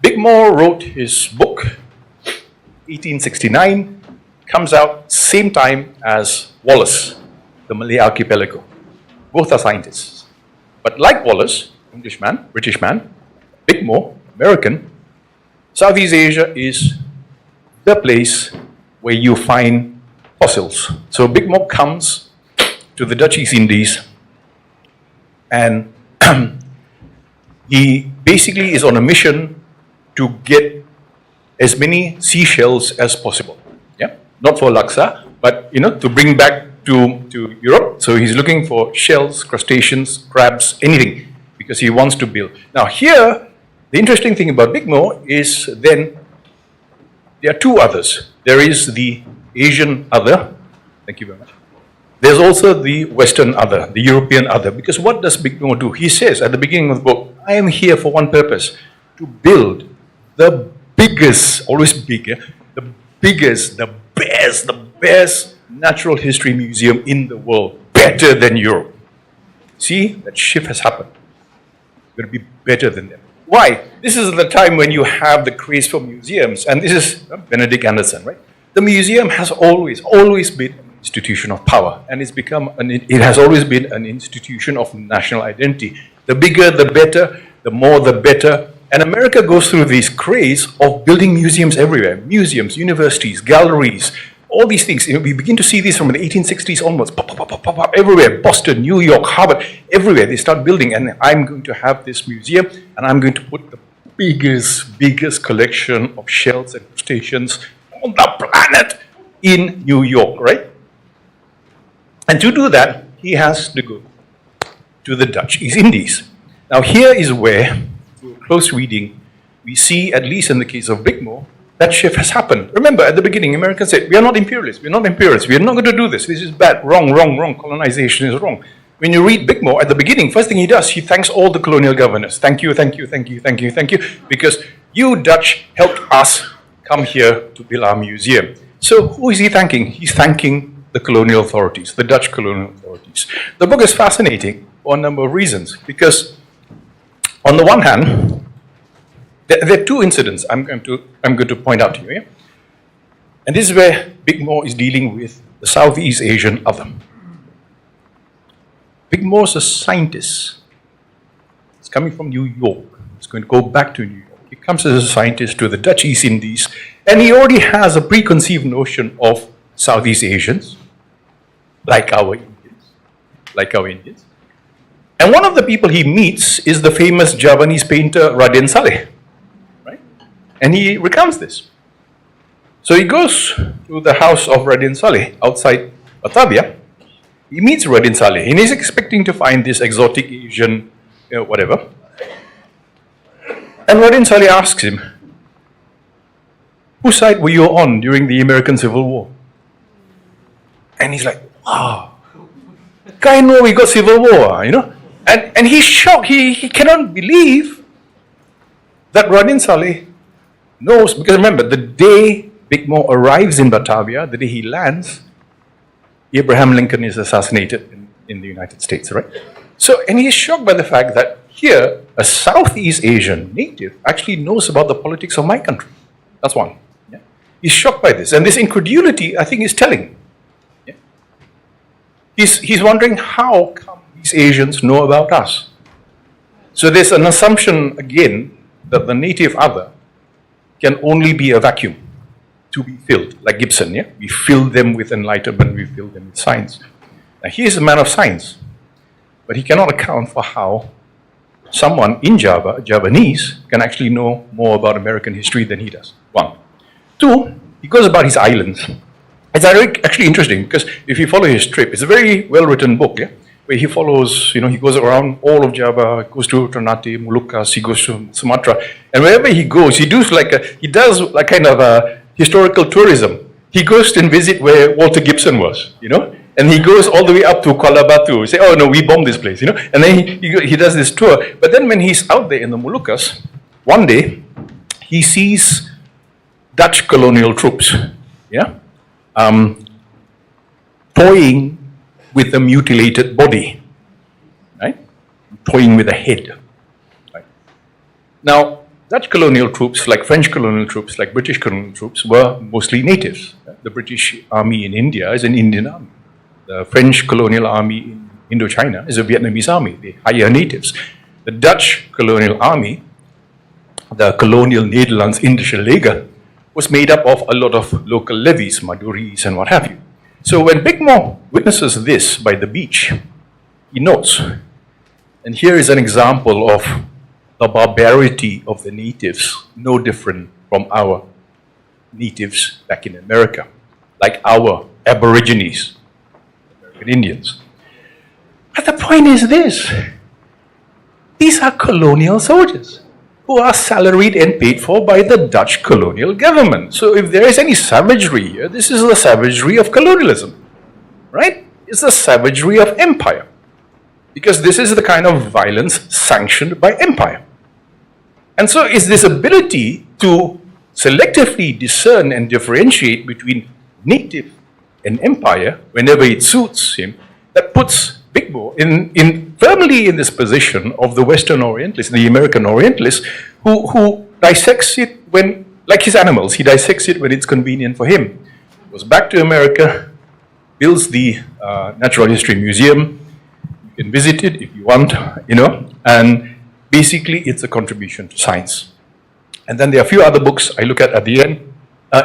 Bickmore wrote his book, 1869, comes out same time as Wallace, the Malay Archipelago. Both are scientists. But like Wallace, Englishman, British man, Bickmore, American, Southeast Asia is the place where you find fossils. So Bickmore comes to the Dutch East Indies and he basically is on a mission to get as many seashells as possible. Yeah, not for laksa, but to bring back to Europe. So he's looking for shells, crustaceans, crabs, anything, because he wants to build. Now here, the interesting thing about Bickmore is then there are two others. There is the Asian other. Thank you very much. There's also the Western other, the European other. Because what does Bickmore do? He says at the beginning of the book, I am here for one purpose, to build the biggest, always bigger, the biggest, the best natural history museum in the world, better than Europe. See, that shift has happened. It's going to be better than them. Why? This is the time when you have the craze for museums, and this is Benedict Anderson, right? The museum has always been an institution of power, and it has always been an institution of national identity. The bigger, the better, the more, the better. And America goes through this craze of building museums everywhere. Museums, universities, galleries, all these things. We begin to see these from the 1860s onwards. Pop, pop, pop, pop, pop, everywhere. Boston, New York, Harvard, everywhere. They start building. And I'm going to have this museum, and I'm going to put the biggest collection of shells and crustaceans on the planet in New York, right? And to do that, he has to go to the Dutch East Indies. Now here is where, through close reading, we see, at least in the case of Bickmore, that shift has happened. Remember, at the beginning, Americans said, we are not imperialists, we are not imperialists, we are not going to do this, this is bad, wrong, colonization is wrong. When you read Bickmore, at the beginning, first thing he does, he thanks all the colonial governors. Thank you, because you Dutch helped us come here to build our museum. So who is he thanking? He's thanking the colonial authorities, the Dutch colonial authorities. The book is fascinating for a number of reasons, because on the one hand, there are two incidents I'm going to point out to you. Yeah? And this is where Bickmore is dealing with the Southeast Asian other. Bickmore's a scientist. He's coming from New York. He's going to go back to New York. He comes as a scientist to the Dutch East Indies, and he already has a preconceived notion of Southeast Asians, like our Indians. And one of the people he meets is the famous Javanese painter Raden Saleh, right? And he recounts this. So he goes to the house of Raden Saleh outside Batavia. He meets Raden Saleh, and he's expecting to find this exotic Asian, whatever. And Raden Saleh asks him, whose side were you on during the American Civil War? And he's like, wow, guy know we got Civil War, And he's shocked. He cannot believe that Raden Saleh knows, because remember, the day Bickmore arrives in Batavia, the day he lands, Abraham Lincoln is assassinated in the United States, right? So, and he's shocked by the fact that here, a Southeast Asian native actually knows about the politics of my country. That's one. Yeah? He's shocked by this. And this incredulity, I think, is telling. Yeah? He's wondering how come these Asians know about us. So there's an assumption, again, that the native other can only be a vacuum to be filled, like Gibson, yeah? We fill them with enlightenment, we fill them with science. Now, he is a man of science, but he cannot account for how someone in Java, Javanese, can actually know more about American history than he does. One. Two, he goes about his islands. It's actually interesting because if you follow his trip, it's a very well-written book, yeah? Where he follows, he goes around all of Java, goes to Ternate, Moluccas, he goes to Sumatra, and wherever he goes, he does like kind of a historical tourism. He goes and visit where Walter Gibson was, and he goes all the way up to Kuala Batu. He say, oh no, we bombed this place, and then he does this tour. But then when he's out there in the Moluccas, one day he sees Dutch colonial troops, yeah, toying with a mutilated body, right? Toying with a head. Right? Now, Dutch colonial troops, like French colonial troops, like British colonial troops, were mostly natives. The British army in India is an Indian army. The French colonial army in Indochina is a Vietnamese army. They hire natives. The Dutch colonial army, the colonial Nederlands Indische Leger, was made up of a lot of local levies, Maduris and what have you. So when Bickmore witnesses this by the beach, he notes, and here is an example of the barbarity of the natives, no different from our natives back in America, like our Aborigines, American Indians. But the point is this, these are colonial soldiers who are salaried and paid for by the Dutch colonial government. So if there is any savagery here, this is the savagery of colonialism, right? It's the savagery of empire, because this is the kind of violence sanctioned by empire. And so it's this ability to selectively discern and differentiate between native and empire whenever it suits him that puts Bickmore firmly in this position of the Western Orientalist, the American Orientalist, who dissects it when, like his animals, he dissects it when it's convenient for him. Goes back to America, builds the Natural History Museum. You can visit it if you want, and basically it's a contribution to science. And then there are a few other books I look at the end,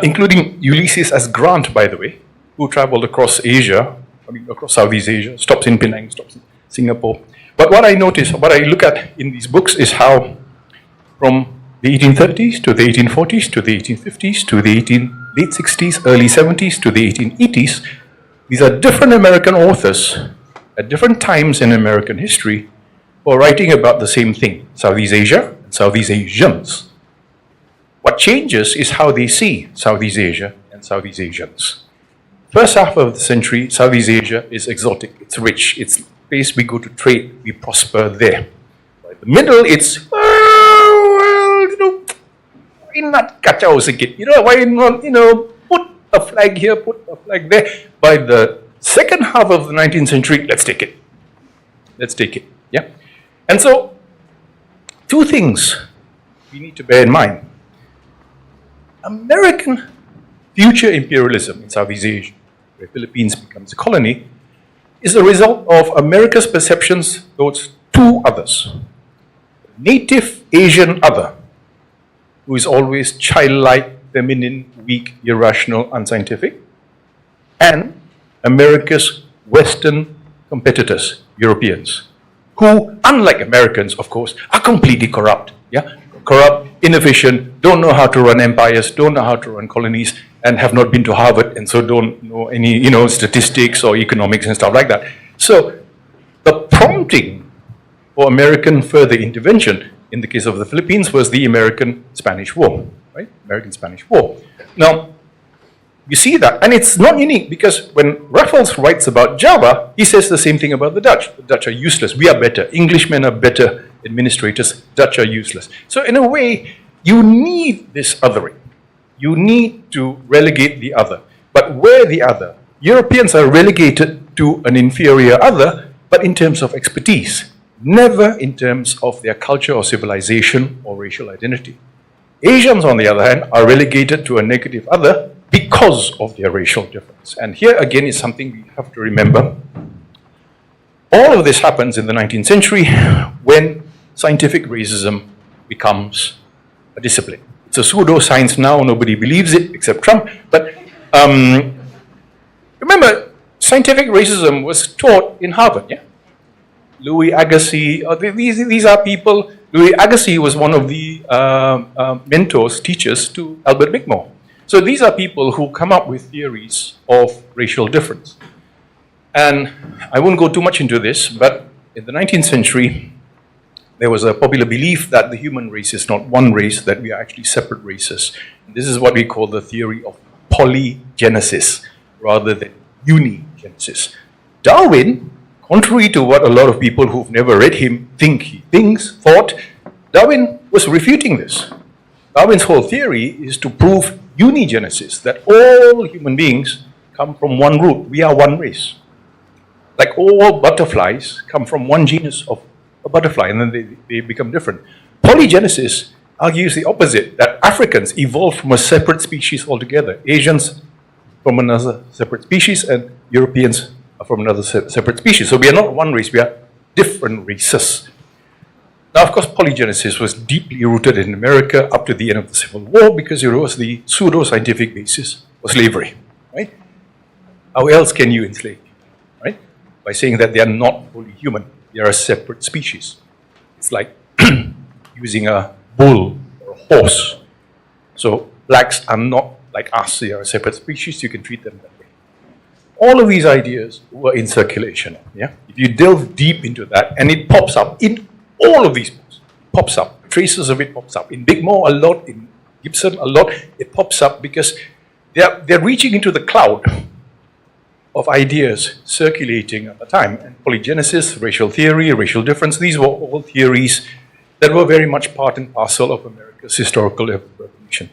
including Ulysses S. Grant, by the way, who traveled across Asia, across Southeast Asia, stops in Penang, stops in Singapore. But what I notice, what I look at in these books is how from the 1830s to the 1840s to the 1850s to the late 60s, early 70s to the 1880s, these are different American authors at different times in American history who are writing about the same thing, Southeast Asia and Southeast Asians. What changes is how they see Southeast Asia and Southeast Asians. First half of the century, Southeast Asia is exotic, it's rich, it's a place we go to trade, we prosper there. By the middle, it's, why not kacau sikit? Why not, put a flag here, put a flag there. By the second half of the 19th century, let's take it. Let's take it, yeah? And so, two things we need to bear in mind. American future imperialism in Southeast Asia, where Philippines becomes a colony, is a result of America's perceptions towards two others. Native Asian other, who is always childlike, feminine, weak, irrational, unscientific, and America's Western competitors, Europeans, who, unlike Americans, of course, are completely corrupt. Yeah? Corrupt, inefficient, don't know how to run empires, don't know how to run colonies, and have not been to Harvard, and so don't know any, statistics or economics and stuff like that. So, the prompting for American further intervention in the case of the Philippines was the American-Spanish War, right? American-Spanish War. Now, you see that, and it's not unique because when Raffles writes about Java, he says the same thing about the Dutch. The Dutch are useless. We are better. Englishmen are better administrators. Dutch are useless. So in a way, you need this othering. You need to relegate the other. But where the other? Europeans are relegated to an inferior other, but in terms of expertise, never in terms of their culture or civilization or racial identity. Asians, on the other hand, are relegated to a negative other because of their racial difference. And here again is something we have to remember. All of this happens in the 19th century when scientific racism becomes a discipline. It's a pseudo-science now, nobody believes it except Trump. But remember, scientific racism was taught in Harvard, yeah? Louis Agassiz, these are people. Louis Agassiz was one of the mentors, teachers to Albert Bickmore. So these are people who come up with theories of racial difference. And I won't go too much into this, but in the 19th century, there was a popular belief that the human race is not one race, that we are actually separate races. This is what we call the theory of polygenesis, rather than unigenesis. Darwin, contrary to what a lot of people who've never read him thought, Darwin was refuting this. Darwin's whole theory is to prove unigenesis, that all human beings come from one root. We are one race. Like all butterflies come from one genus of a butterfly, and then they become different. Polygenesis argues the opposite, that Africans evolved from a separate species altogether. Asians from another separate species, and Europeans are from another separate species. So we are not one race, we are different races. Now, of course, polygenesis was deeply rooted in America up to the end of the Civil War because it was the pseudo-scientific basis for slavery, right? How else can you enslave people, right? By saying that they are not fully human, they are a separate species. It's like using a bull or a horse. So blacks are not like us, they are a separate species, you can treat them that way. All of these ideas were in circulation, yeah? If you delve deep into that, and it pops up in all of these books, pops up, traces of it pops up. In Bickmore a lot, in Gibson a lot, it pops up because they're reaching into the cloud of ideas circulating at the time. And polygenesis, racial theory, racial difference, these were all theories that were very much part and parcel of America's historical evolution.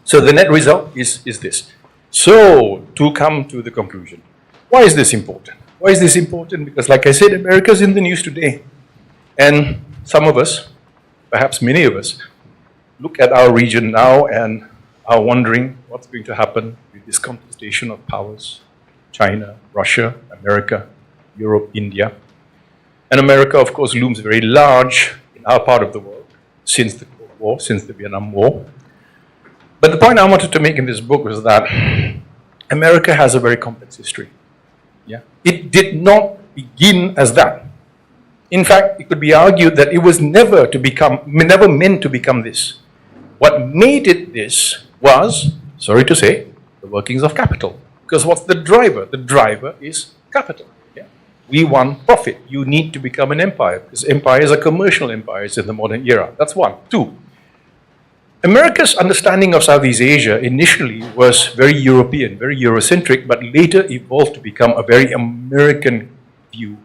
So the net result is this. So, to come to the conclusion, why is this important? Why is this important? Because like I said, America's in the news today. And some of us, perhaps many of us, look at our region now and are wondering what's going to happen with this contestation of powers. China, Russia, America, Europe, India. And America, of course, looms very large in our part of the world since the Cold War, since the Vietnam War. But the point I wanted to make in this book was that America has a very complex history. Yeah? It did not begin as that. In fact, it could be argued that it was never meant to become this. What made it this was, sorry to say, the workings of capital. Because what's the driver? The driver is capital. Yeah? We want profit. You need to become an empire, because empires are commercial empires in the modern era. That's one. Two, America's understanding of Southeast Asia initially was very European, very Eurocentric, but later evolved to become a very American view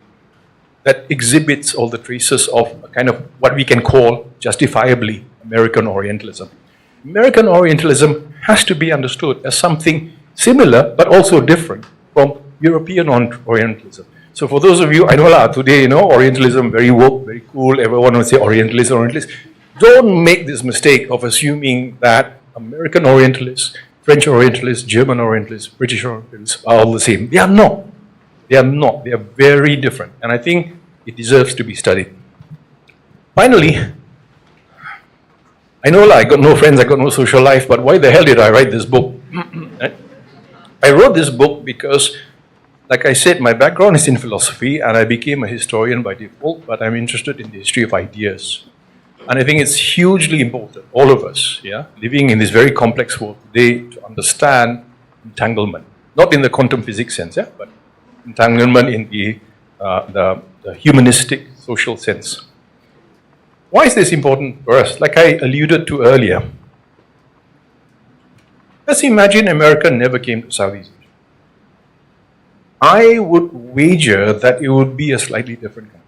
that exhibits all the traces of a kind of what we can call justifiably American Orientalism. American Orientalism has to be understood as something similar but also different from European Orientalism. So for those of you, I know today, Orientalism, very woke, very cool, everyone will say Orientalist, Orientalist. Don't make this mistake of assuming that American Orientalists, French Orientalists, German Orientalists, British Orientalists are all the same. They are not. They are not. They are very different. And I think it deserves to be studied. Finally, I know I got no friends, I got no social life, but why the hell did I write this book? I wrote this book because, like I said, my background is in philosophy and I became a historian by default, but I'm interested in the history of ideas. And I think it's hugely important, all of us, living in this very complex world today, to understand entanglement. Not in the quantum physics sense, but entanglement in the humanistic social sense. Why is this important for us? Like I alluded to earlier, let's imagine America never came to Southeast Asia. I would wager that it would be a slightly different country.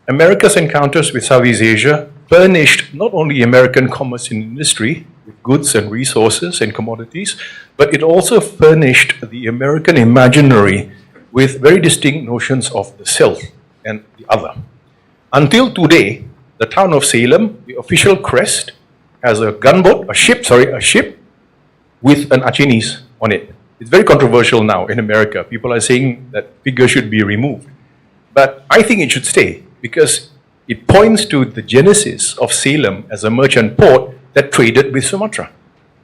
America's encounters with Southeast Asia furnished not only American commerce and industry, with goods and resources and commodities, but it also furnished the American imaginary with very distinct notions of the self and the other. Until today, the town of Salem, the official crest, has a gunboat, a ship with an Achenes on it. It's very controversial now in America. People are saying that figure should be removed. But I think it should stay because it points to the genesis of Salem as a merchant port that traded with Sumatra.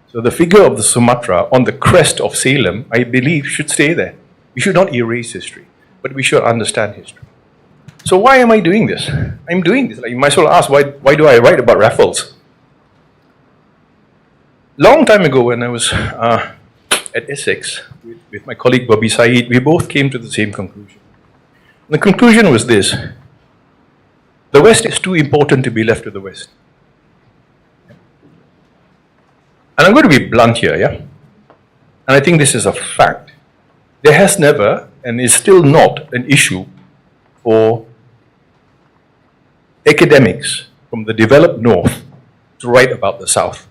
So the figure of the Sumatra on the crest of Salem, I believe, should stay there. We should not erase history, but we should understand history. So why am I doing this? I'm doing this. Like, you might as well ask, why do I write about Raffles? Long time ago when I was at Essex with my colleague Bobby Said, we both came to the same conclusion. The conclusion was this: the West is too important to be left to the West. And I'm going to be blunt here, yeah? And I think this is a fact. There has never and is still not an issue for academics from the developed North to write about the South.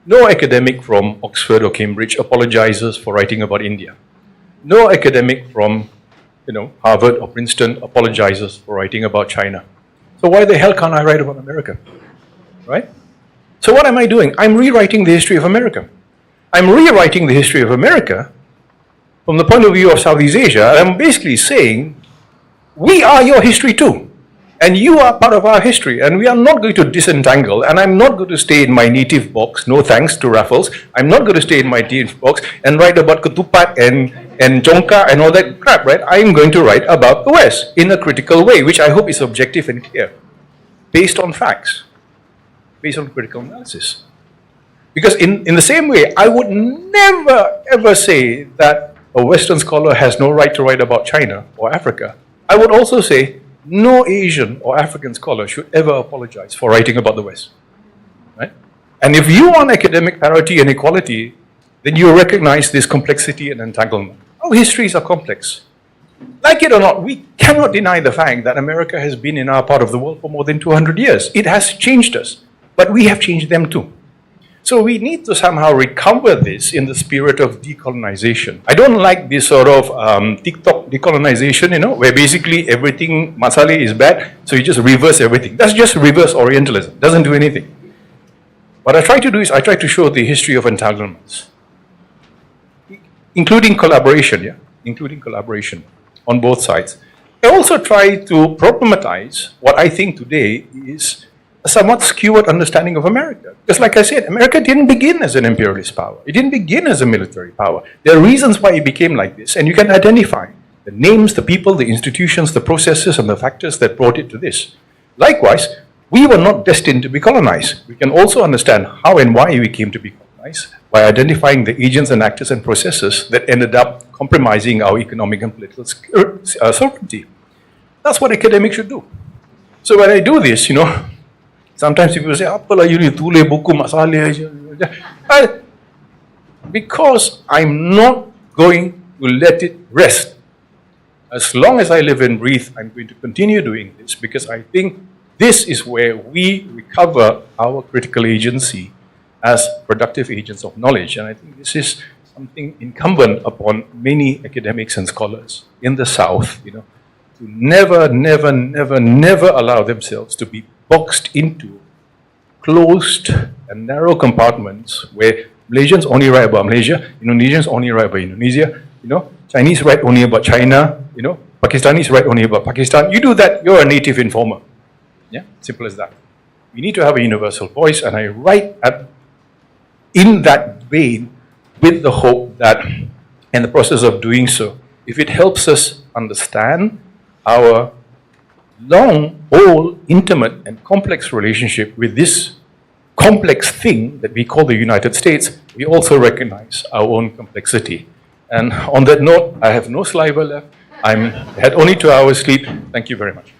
No academic from Oxford or Cambridge apologizes for writing about India. No academic from, Harvard or Princeton apologizes for writing about China. So why the hell can't I write about America? Right? So what am I doing? I'm rewriting the history of America. I'm rewriting the history of America from the point of view of Southeast Asia. I'm basically saying, we are your history too. And you are part of our history, and we are not going to disentangle, and I'm not going to stay in my native box, no thanks to Raffles. I'm not going to stay in my native box and write about Ketupat and Jongka and all that crap, right? I'm going to write about the West in a critical way, which I hope is objective and clear, based on facts, based on critical analysis. Because in the same way, I would never ever say that a Western scholar has no right to write about China or Africa. I would also say no Asian or African scholar should ever apologize for writing about the West. Right? And if you want academic parity and equality, then you recognize this complexity and entanglement. Our histories are complex. Like it or not, we cannot deny the fact that America has been in our part of the world for more than 200 years. It has changed us, but we have changed them too. So we need to somehow recover this in the spirit of decolonization. I don't like this sort of TikTok decolonization, where basically everything masale is bad, so you just reverse everything. That's just reverse Orientalism. Doesn't do anything. What I try to do is I try to show the history of entanglements, including collaboration, including collaboration on both sides. I also try to problematize what I think today is a somewhat skewed understanding of America. Because like I said, America didn't begin as an imperialist power. It didn't begin as a military power. There are reasons why it became like this, and you can identify the names, the people, the institutions, the processes, and the factors that brought it to this. Likewise, we were not destined to be colonized. We can also understand how and why we came to be colonized by identifying the agents and actors and processes that ended up compromising our economic and political sovereignty. That's what academics should do. So when I do this, sometimes people say, apalah you ni tulis buku masalah je. Because I'm not going to let it rest. As long as I live and breathe, I'm going to continue doing this because I think this is where we recover our critical agency as productive agents of knowledge. And I think this is something incumbent upon many academics and scholars in the South, to never, never, never, never allow themselves to be boxed into closed and narrow compartments where Malaysians only write about Malaysia, Indonesians only write about Indonesia, Chinese write only about China, Pakistanis write only about Pakistan. You do that, you're a native informer. Yeah, simple as that. We need to have a universal voice, and I write in that vein with the hope that in the process of doing so, if it helps us understand our long, old, intimate, and complex relationship with this complex thing that we call the United States, we also recognize our own complexity. And on that note, I have no saliva left. I had only 2 hours sleep. Thank you very much.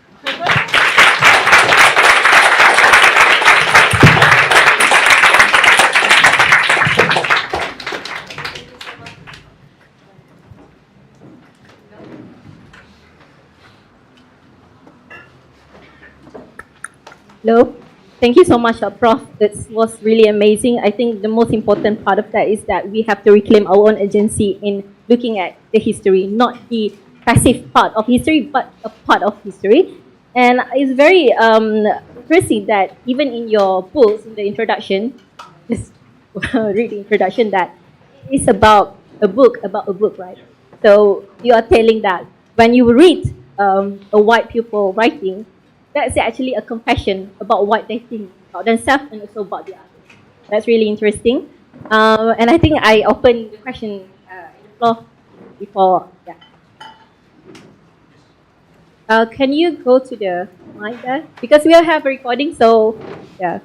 Hello. Thank you so much, Prof. It was really amazing. I think the most important part of that is that we have to reclaim our own agency in looking at the history, not the passive part of history, but a part of history. And it's very interesting that even in your books, in the introduction, just read the introduction, that it's about a book, right? So you are telling that when you read a white pupil writing, that's actually a confession about what they think about themselves and also about the others. That's really interesting. And I think I opened the question in the floor before. Yeah. Can you go to the mic there? Because we have a recording, so yeah.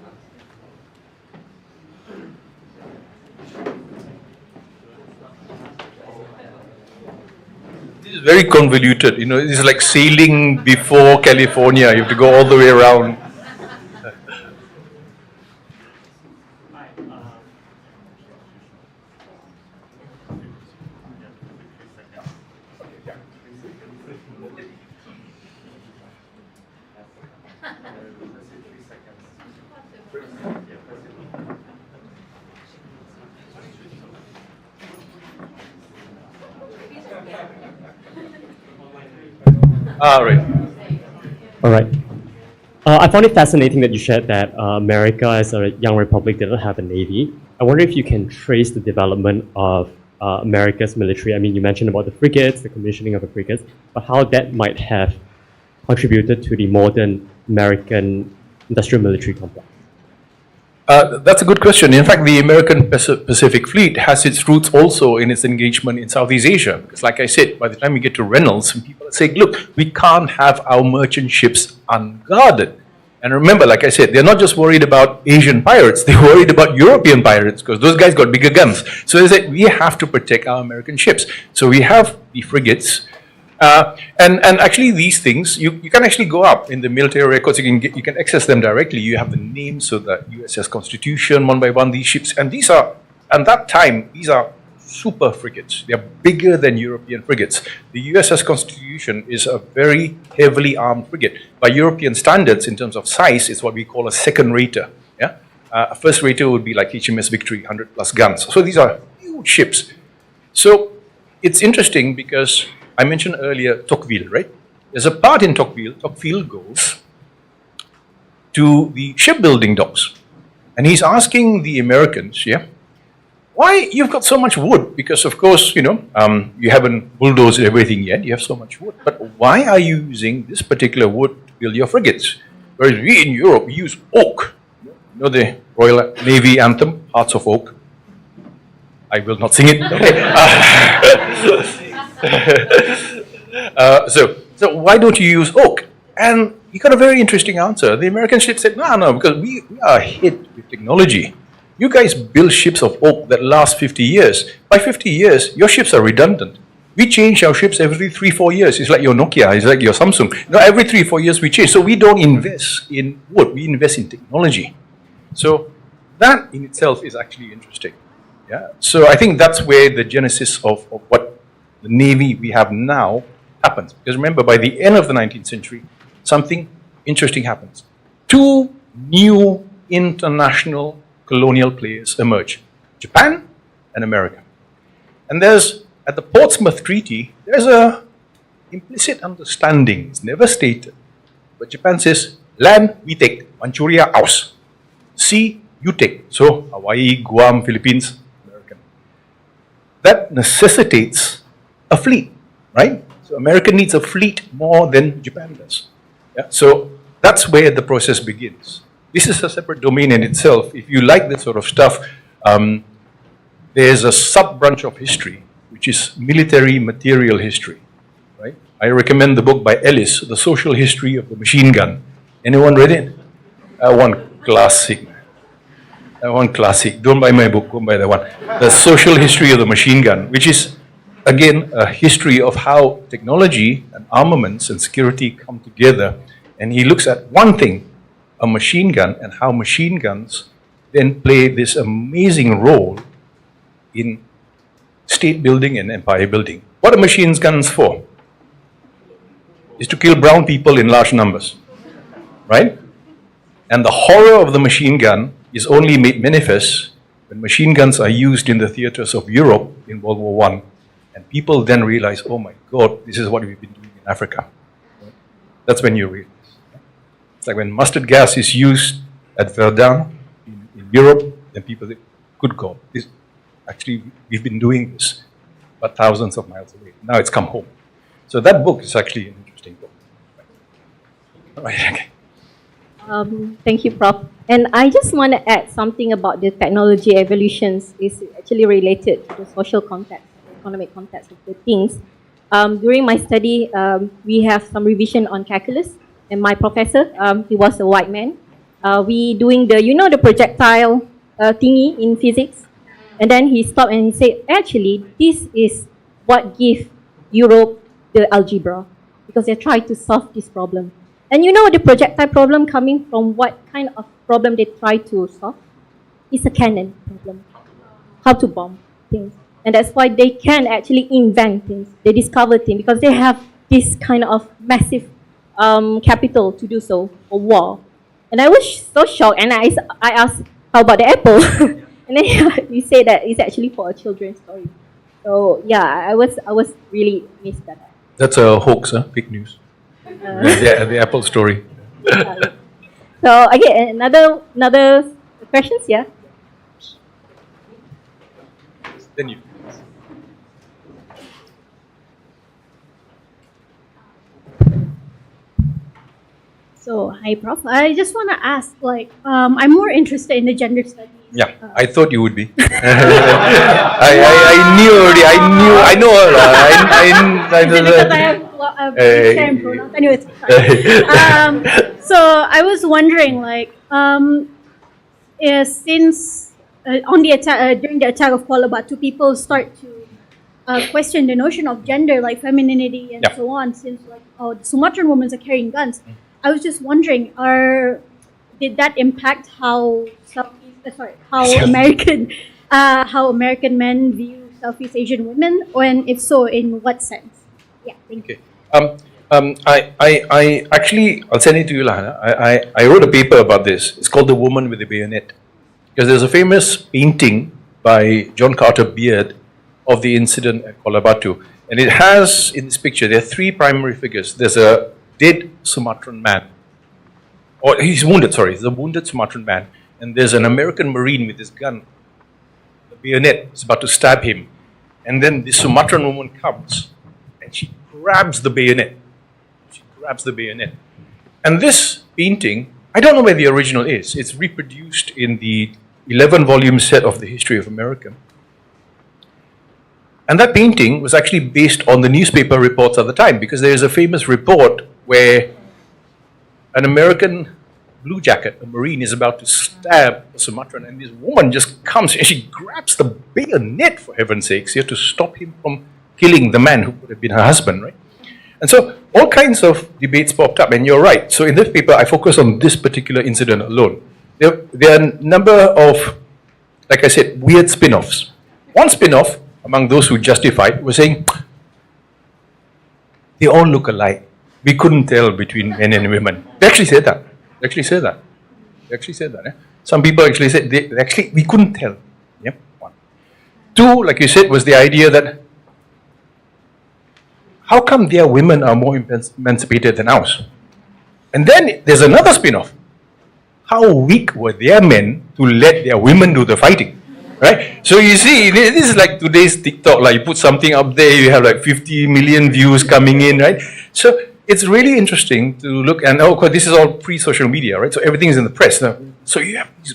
This is very convoluted. You know, it's like sailing before California. You have to go all the way around. Right. All right. I found it fascinating that you shared that America, as a young republic, didn't have a navy. I wonder if you can trace the development of America's military. I mean, you mentioned about the frigates, the commissioning of the frigates, but how that might have contributed to the modern American industrial military complex. That's a good question. In fact, the American Pacific Fleet has its roots also in its engagement in Southeast Asia. Because like I said, by the time we get to Reynolds, people are saying, look, we can't have our merchant ships unguarded. And remember, like I said, they're not just worried about Asian pirates, they're worried about European pirates because those guys got bigger guns. So they said, we have to protect our American ships. So we have the frigates. And actually these things, you can actually go up in the military records, you can access them directly. You have the names of the USS Constitution, one by one, these ships. And these are, at that time, these are super frigates. They're bigger than European frigates. The USS Constitution is a very heavily armed frigate. By European standards, in terms of size, it's what we call a second rater. Yeah? A first rater would be like HMS Victory, 100 plus guns. So these are huge ships. So it's interesting because I mentioned earlier Tocqueville, right? There's a part in Tocqueville. Tocqueville goes to the shipbuilding docks, and he's asking the Americans, yeah, why you've got so much wood? Because of course, you know, you haven't bulldozed everything yet. You have so much wood, but why are you using this particular wood to build your frigates? Whereas we in Europe we use oak. You know the Royal Navy anthem, Hearts of Oak. I will not sing it. Okay. So why don't you use oak? And he got a very interesting answer. The American ship said, no, because we are ahead with technology. You guys build ships of oak that last 50 years. By 50 years, your ships are redundant. We change our ships every 3-4 years. It's like your Nokia, it's like your Samsung. No, every 3-4 years we change. So we don't invest in wood, we invest in technology. So that in itself is actually interesting. Yeah. So I think that's where the genesis of what the Navy we have now happens. Because remember, by the end of the 19th century, something interesting happens. Two new international colonial players emerge, Japan and America. And there's, at the Portsmouth Treaty, there's a implicit understanding, it's never stated, but Japan says, land we take, Manchuria ours. Sea you take, so Hawaii, Guam, Philippines, American. That necessitates a fleet, right? So America needs a fleet more than Japan does. Yeah? So that's where the process begins. This is a separate domain in itself. If you like this sort of stuff, there's a sub-branch of history, which is military material history, right? I recommend the book by Ellis, The Social History of the Machine Gun. Anyone read it? One classic. One classic. Don't buy my book, go buy that one. The Social History of the Machine Gun, which is again, a history of how technology and armaments and security come together. And he looks at one thing, a machine gun, and how machine guns then play this amazing role in state building and empire building. What are machine guns for? Is to kill brown people in large numbers, right? And the horror of the machine gun is only made manifest when machine guns are used in the theaters of Europe in World War I. And people then realize, oh my God, this is what we've been doing in Africa. That's when you realize. It's like when mustard gas is used at Verdun in Europe, then people think, good God, actually we've been doing this, but thousands of miles away. Now it's come home. So that book is actually an interesting book. All right, okay. Thank you, Prof. And I just want to add something about the technology evolutions is actually related to the social context, economic context of the things. During my study, we have some revision on calculus, and my professor, he was a white man. We doing the, the projectile thingy in physics, and then he stopped and he said, actually, this is what gives Europe the algebra, because they try to solve this problem. And the projectile problem coming from what kind of problem they try to solve? It's a cannon problem. How to bomb things. And that's why they can actually invent things. They discover things because they have this kind of massive capital to do so for war. And I was so shocked, and I asked, how about the apple? And then you say that it's actually for a children's story. So yeah, I was really amazed at that. That's a hoax, huh? Fake news. The Apple story. So again, another questions, yeah. Then you. So, hi, Prof. I just want to ask, I'm more interested in the gender studies. Yeah, I thought you would be. I knew already. I know her. I know Because I have same pronouns. Anyway, it's fine. So I was wondering, since on the attack during the attack of Kuala Batu, people start to question the notion of gender, like femininity and so on. Since the Sumatran women are carrying guns, I was just wondering, did that impact how American men view Southeast Asian women, and if so, in what sense? Yeah, thank you. I actually, I'll send it to you, Lahana. I wrote a paper about this. It's called The Woman with the Bayonet. Because there's a famous painting by John Carter Beard of the incident at Kuala Batu. And it has, in this picture, there are three primary figures. There's a dead Sumatran man. Or he's wounded, sorry. There's a wounded Sumatran man. And there's an American Marine with his gun. The bayonet is about to stab him. And then this Sumatran woman comes and she grabs the bayonet. She grabs the bayonet. And this painting, I don't know where the original is. It's reproduced in the 11-volume set of the History of America. And that painting was actually based on the newspaper reports of the time, because there is a famous report where an American blue jacket, a Marine, is about to stab a Sumatran, and this woman just comes and she grabs the bayonet, for heaven's sakes, here to stop him from killing the man who would have been her husband, right? And so all kinds of debates popped up, and you're right. So in this paper, I focus on this particular incident alone. There are a number of, like I said, weird spin-offs. One spin-off, among those who justified, was saying, they all look alike. We couldn't tell between men and women. They actually said that. They actually said that. Eh? Some people actually said, we couldn't tell. Yep. One. Two, like you said, was the idea that how come their women are more emancipated than ours? And then there's another spin-off. How weak were their men to let their women do the fighting? Right? So you see, this is like today's TikTok. Like you put something up there, you have like 50 million views coming in, right? So it's really interesting to look, and of course this is all pre-social media, right? So everything is in the press now. So you have these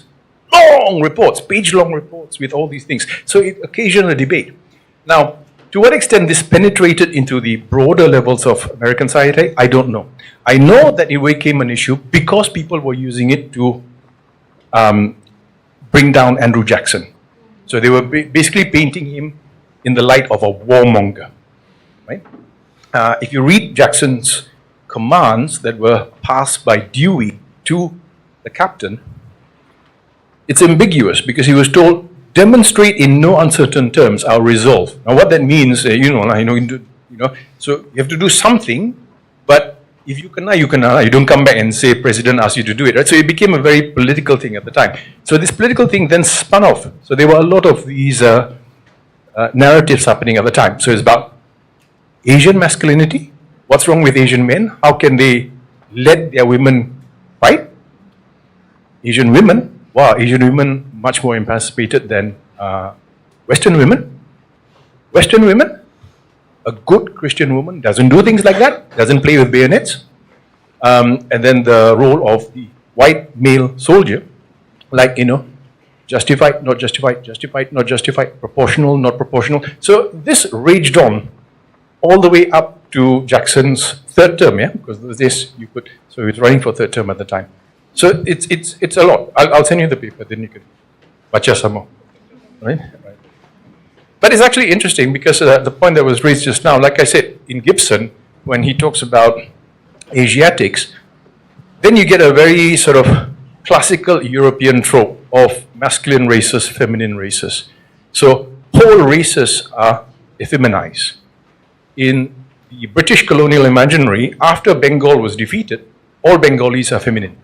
long reports, page-long reports with all these things. So it occasioned a debate. Now, to what extent this penetrated into the broader levels of American society, I don't know. I know that it became an issue because people were using it to bring down Andrew Jackson. So they were basically painting him in the light of a warmonger, right? If you read Jackson's commands that were passed by Dewey to the captain, it's ambiguous because he was told, demonstrate in no uncertain terms our resolve. Now what that means, so you have to do something, but if you can, you can. You don't come back and say president asked you to do it, right? So it became a very political thing at the time. So this political thing then spun off. So there were a lot of these narratives happening at the time. So it's about Asian masculinity. What's wrong with Asian men? How can they let their women fight? Asian women, wow, Asian women much more emancipated than Western women. Western women, a good Christian woman doesn't do things like that, doesn't play with bayonets. And then the role of the white male soldier, like, justified, not justified, justified, not justified, proportional, not proportional. So this raged on all the way up to Jackson's third term, yeah, because this you could, so he was running for third term at the time. So it's a lot. I'll send you the paper, then you can baca some more, right? But it's actually interesting because the point that was raised just now, like I said, in Gibson, when he talks about Asiatics, then you get a very sort of classical European trope of masculine races, feminine races. So whole races are effeminized. In the British colonial imaginary, after Bengal was defeated, all Bengalis are feminine.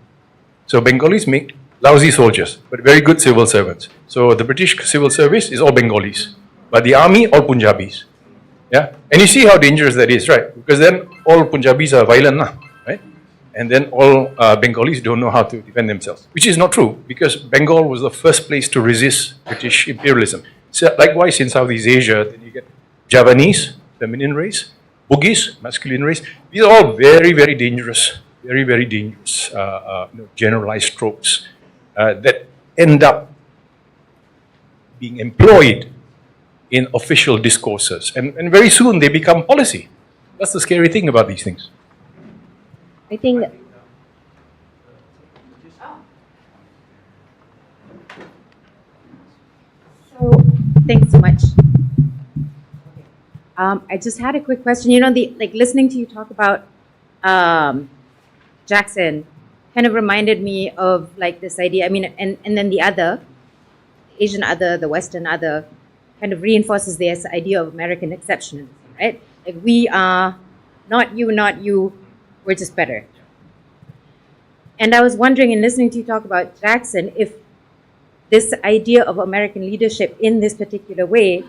So Bengalis make lousy soldiers, but very good civil servants. So the British civil service is all Bengalis, but the army, all Punjabis. Yeah, and you see how dangerous that is, right? Because then all Punjabis are violent, right? And then all Bengalis don't know how to defend themselves, which is not true, because Bengal was the first place to resist British imperialism. So likewise in Southeast Asia, then you get Javanese, feminine race, Bugis, masculine race. These are all very, very dangerous, very, very dangerous generalized tropes that end up being employed in official discourses. And very soon they become policy. That's the scary thing about these things. I think so. Thanks so much. I just had a quick question. Listening to you talk about Jackson kind of reminded me of this idea. I mean, and then the other, Asian other, the Western other, kind of reinforces this idea of American exceptionalism, right? Like we are not you, we're just better. And I was wondering, in listening to you talk about Jackson, if this idea of American leadership in this particular way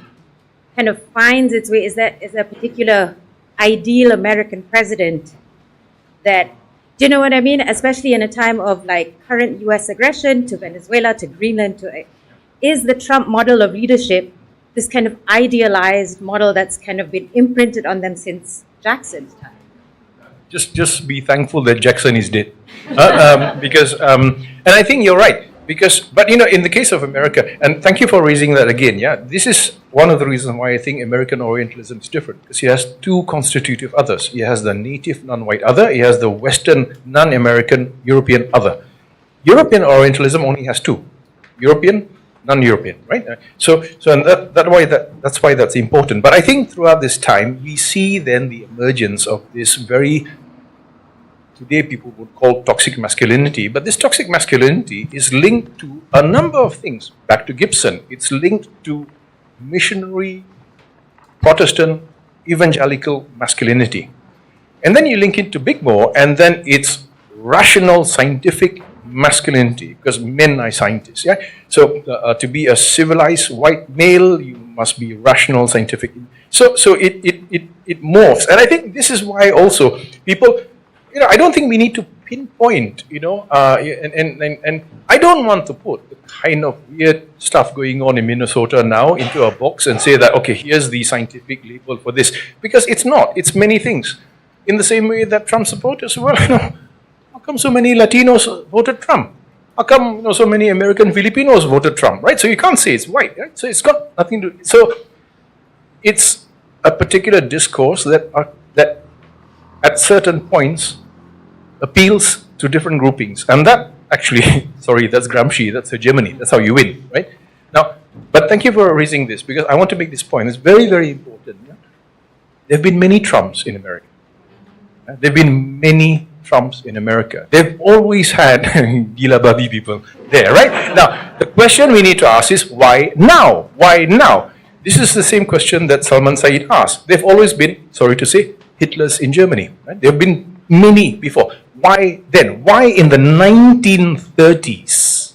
kind of finds its way, is there a particular ideal American president that, do you know what I mean? Especially in a time of current US aggression to Venezuela, to Greenland, is the Trump model of leadership this kind of idealized model that's kind of been imprinted on them since Jackson's time? Just be thankful that Jackson is dead, because and I think you're right. But in the case of America, and thank you for raising that again. Yeah, this is one of the reasons why I think American Orientalism is different, because he has two constitutive others. He has the native non-white other. He has the Western non-American European other. European Orientalism only has two: European, non-European, right? So and that's why that's important. But I think throughout this time we see then the emergence of this very, today people would call toxic masculinity, but this toxic masculinity is linked to a number of things. Back to Gibson, it's linked to missionary, Protestant, evangelical masculinity. And then you link it to Bigmore, and then it's rational, scientific masculinity, because men are scientists. Yeah. So to be a civilized white male, you must be rational, scientific. So it morphs, and I think this is why also people. I don't think we need to pinpoint, and I don't want to put the kind of weird stuff going on in Minnesota now into a box and say that, okay, here's the scientific label for this, because it's not. It's many things. In the same way that Trump supporters, well, how come so many Latinos voted Trump? How come so many American Filipinos voted Trump, right? So you can't say it's white, right? So it's got nothing to. So it's a particular discourse that at certain points appeals to different groupings, and that actually, sorry, that's Gramsci, that's Germany, that's how you win, right? Now, but thank you for raising this, because I want to make this point. It's very, very important. Yeah? There have been many Trumps in America. There have been many Trumps in America. They've always had gila babi people there, right? Now, the question we need to ask is, why now? Why now? This is the same question that Salman Said asked. They've always been, sorry to say, Hitlers in Germany. Right? There have been many before. Why then? Why in the 1930s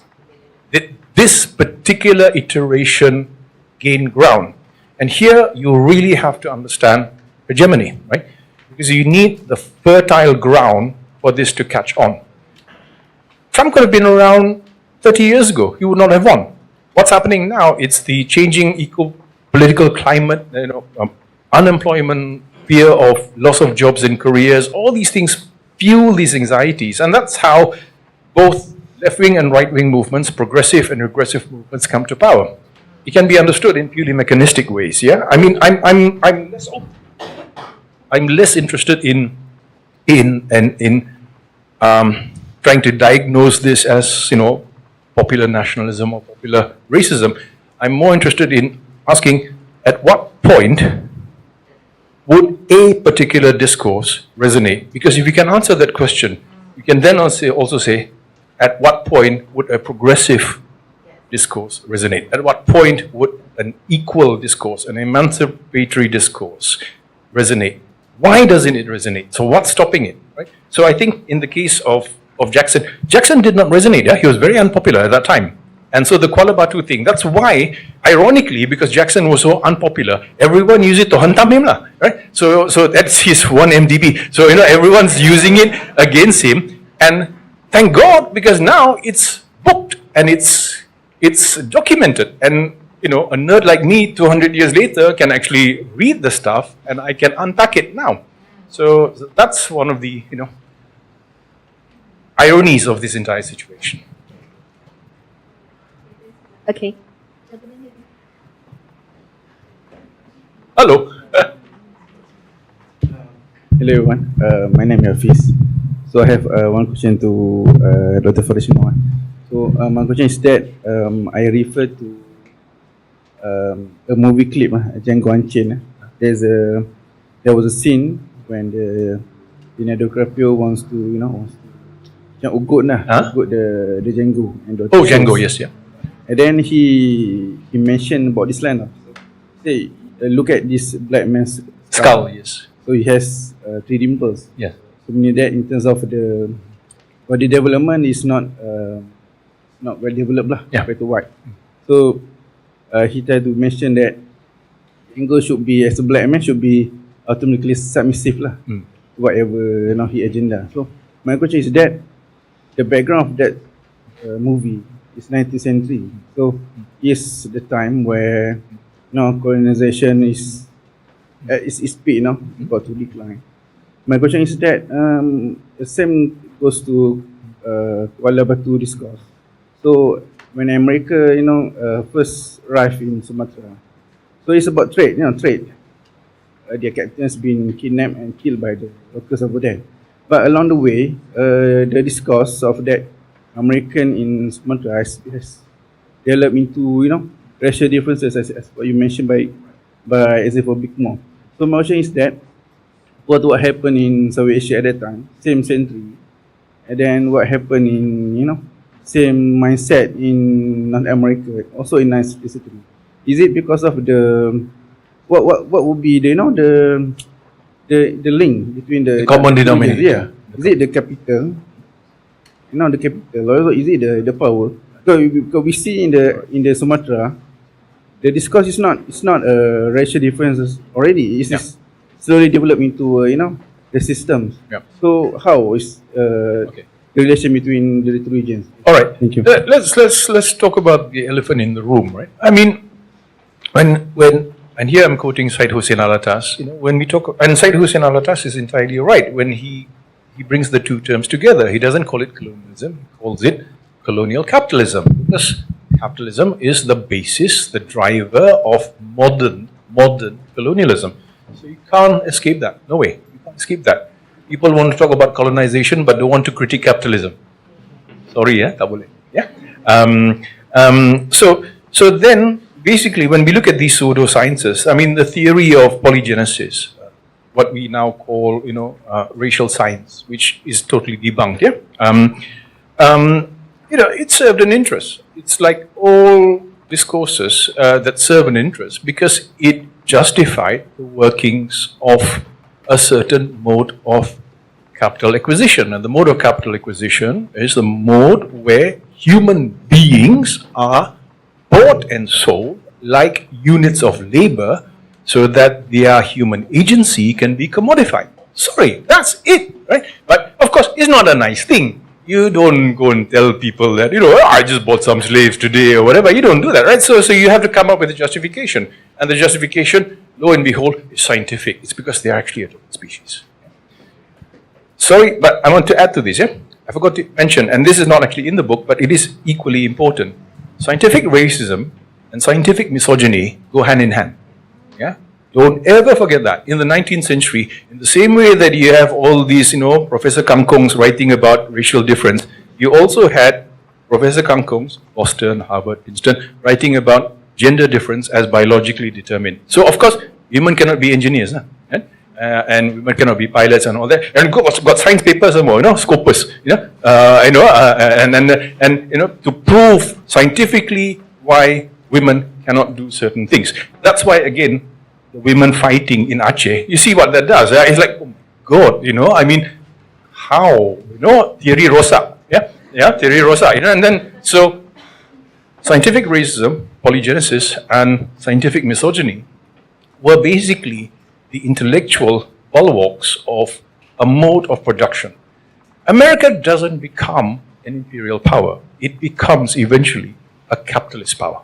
did this particular iteration gain ground? And here you really have to understand hegemony, right? Because you need the fertile ground for this to catch on. Trump could have been around 30 years ago. He would not have won. What's happening now? It's the changing political climate, unemployment, fear of loss of jobs and careers. All these things fuel these anxieties, and that's how both left-wing and right-wing movements, progressive and regressive movements, come to power. It can be understood in purely mechanistic ways. Yeah, I mean, I'm less interested in trying to diagnose this as popular nationalism or popular racism. I'm more interested in asking at what point would a particular discourse resonate? Because if you can answer that question, you can then also say at what point would a progressive discourse resonate? At what point would an equal discourse, an emancipatory discourse resonate? Why doesn't it resonate? So what's stopping it, right? So I think in the case of Jackson, Jackson did not resonate. Yeah? He was very unpopular at that time. And so the Kuala Batu thing, that's why, ironically, because Jackson was so unpopular, everyone used it to hantam him, right? So that's his one MDB. So, everyone's using it against him. And thank God, because now it's booked and it's documented. And, a nerd like me, 200 years later, can actually read the stuff and I can unpack it now. So that's one of the, ironies of this entire situation. Okay. Hello. Hello everyone, my name is Hafiz. So I have one question to Dr. Farish. So my question is that I refer to a movie clip, Django Unchained. There was a scene when the Leonardo DiCaprio wants to ugut the Django and Oh, Django, yes, yeah. And then he mentioned about this line. Say, look at this black man's Skull, yes. So he has 3 dimples. Yes. So meaning that in terms of the body development is not well developed lah, compared to white. So he tried to mention that Django should be, as a black man, should be automatically submissive lah to whatever he agenda. So my question is that the background of that movie is 19th century. So is the time where colonization is peak about to decline. My question is that the same goes to Kuala Batu discourse. So when America first arrived in Sumatra, so it's about trade, trade. Their captains been kidnapped and killed by the locals over there. But along the way, the discourse of that American in Sumatra has developed into racial differences, as what you mentioned by Ezefo Bigmore. So my question is that what happened in South Asia at that time, same century, and then what happened in same mindset in North America, also in 19th century. Is it because of the what would be the the link between the common denominator? Yeah, is it the capital? The capital, or is it the power? Because we see in the Sumatra, the discourse is not racial differences already. It's slowly developed into the systems. Yeah. So how is the relation between the two regions? All right. Thank you. Let's talk about the elephant in the room, right? I mean, when and here I'm quoting Syed Hussein Alatas. When we talk, and Syed Hussein Alatas is entirely right when he brings the two terms together. He doesn't call it colonialism; he calls it colonial capitalism. Because capitalism is the basis, the driver of modern colonialism. So you can't escape that. No way. You can't escape that. People want to talk about colonization, but don't want to critique capitalism. Sorry, tak boleh. Yeah. So then, basically, when we look at these pseudosciences, I mean, the theory of polygenesis, what we now call, racial science, which is totally debunked. Yeah. It served an interest. It's like all discourses that serve an interest because it justified the workings of a certain mode of capital acquisition. And the mode of capital acquisition is the mode where human beings are bought and sold like units of labor so that their human agency can be commodified. Sorry, that's it, right? But of course, it's not a nice thing. You don't go and tell people that, oh, I just bought some slaves today or whatever. You don't do that, right? So you have to come up with a justification. And the justification, lo and behold, is scientific. It's because they are actually a different species. Sorry, but I want to add to this, yeah? I forgot to mention, and this is not actually in the book, but it is equally important. Scientific racism and scientific misogyny go hand in hand, yeah? Don't ever forget that. In the 19th century, in the same way that you have all these, Professor Kangkongs writing about racial difference, you also had Professor Kangkongs, Boston, Harvard, Princeton, writing about gender difference as biologically determined. So, of course, women cannot be engineers, right? And women cannot be pilots and all that. And got science papers and more, Scopus, to prove scientifically why women cannot do certain things. That's why, again, the women fighting in Aceh, you see what that does. It's like, oh God, I mean, how? Theory Rosa, Theory Rosa, and then, so, scientific racism, polygenesis, and scientific misogyny were basically the intellectual bulwarks of a mode of production. America doesn't become an imperial power. It becomes eventually a capitalist power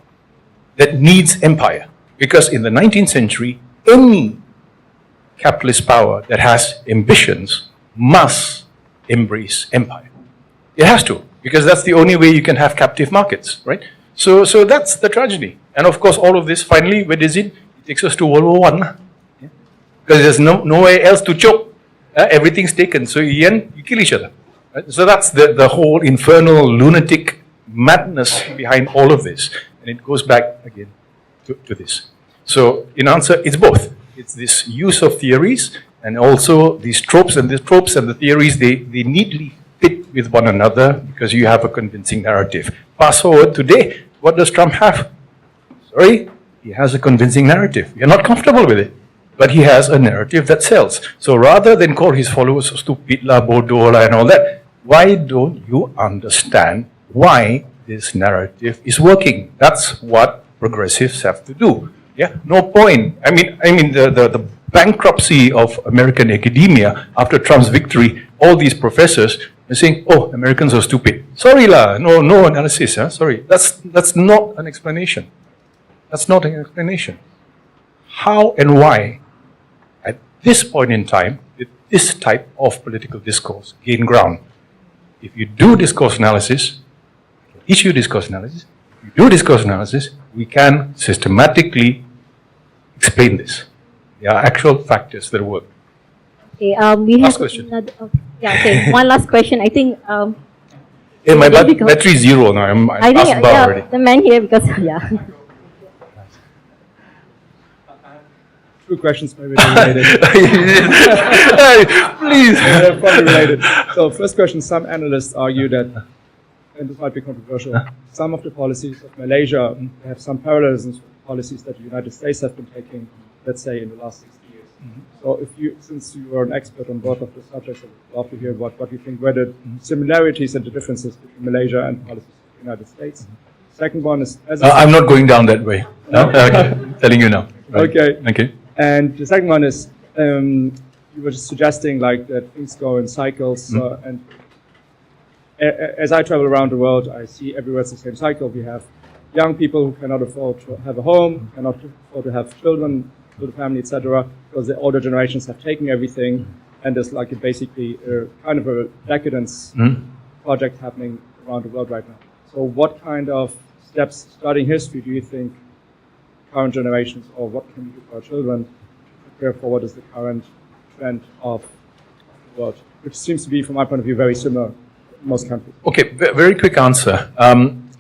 that needs empire. Because in the 19th century, any capitalist power that has ambitions must embrace empire. It has to, because that's the only way you can have captive markets, right? So that's the tragedy. And of course, all of this, finally, where does it? It takes us to World War I. Because there's nowhere else to choke. Everything's taken. So in the end, you kill each other. Right? So that's the whole infernal, lunatic madness behind all of this. And it goes back again to this. So in answer, it's both. It's this use of theories and also these tropes, and the theories, they neatly fit with one another because you have a convincing narrative. Fast forward today, what does Trump have? Sorry, he has a convincing narrative. You're not comfortable with it, but he has a narrative that sells. So rather than call his followers stupid la, bodoh la, and all that, why don't you understand why this narrative is working? That's what progressives have to do. Yeah, no point. I mean, the bankruptcy of American academia after Trump's victory, all these professors are saying, "Oh, Americans are stupid." Sorry la, no analysis. Sorry, that's not an explanation. That's not an explanation. How and why, at this point in time, did this type of political discourse gain ground? If you do discourse analysis, issue discourse analysis. If you do discourse analysis, we can systematically explain this. There are actual factors that work. Okay, we Last have question. okay, one last question. I think Hey, my battery is zero now. I'm I think past bar already. the man here, because Two questions maybe related. Please. They're probably related. So first question, some analysts argue that, and this might be controversial, some of the policies of Malaysia have some parallelisms with policies that the United States have been taking, let's say, in the last 60 years. So since you are an expert on both of the subjects, I would love to hear what you think were the similarities and the differences between Malaysia and policies of the United States. Second one is... I'm not going down that way. No? Okay. I'm telling you now. Right. Okay. Okay. And the second one is, you were just suggesting like that things go in cycles, and as I travel around the world, I see everywhere it's the same cycle. We have young people who cannot afford to have a home, cannot afford to have children, build a family, etc., because the older generations have taken everything, and there's like basically kind of a decadence project happening around the world right now. So what kind of steps, starting history, do you think current generations, or what can we do for our children to prepare for what is the current trend of the world, which seems to be, from my point of view, very similar in most countries? Okay, very quick answer. I'm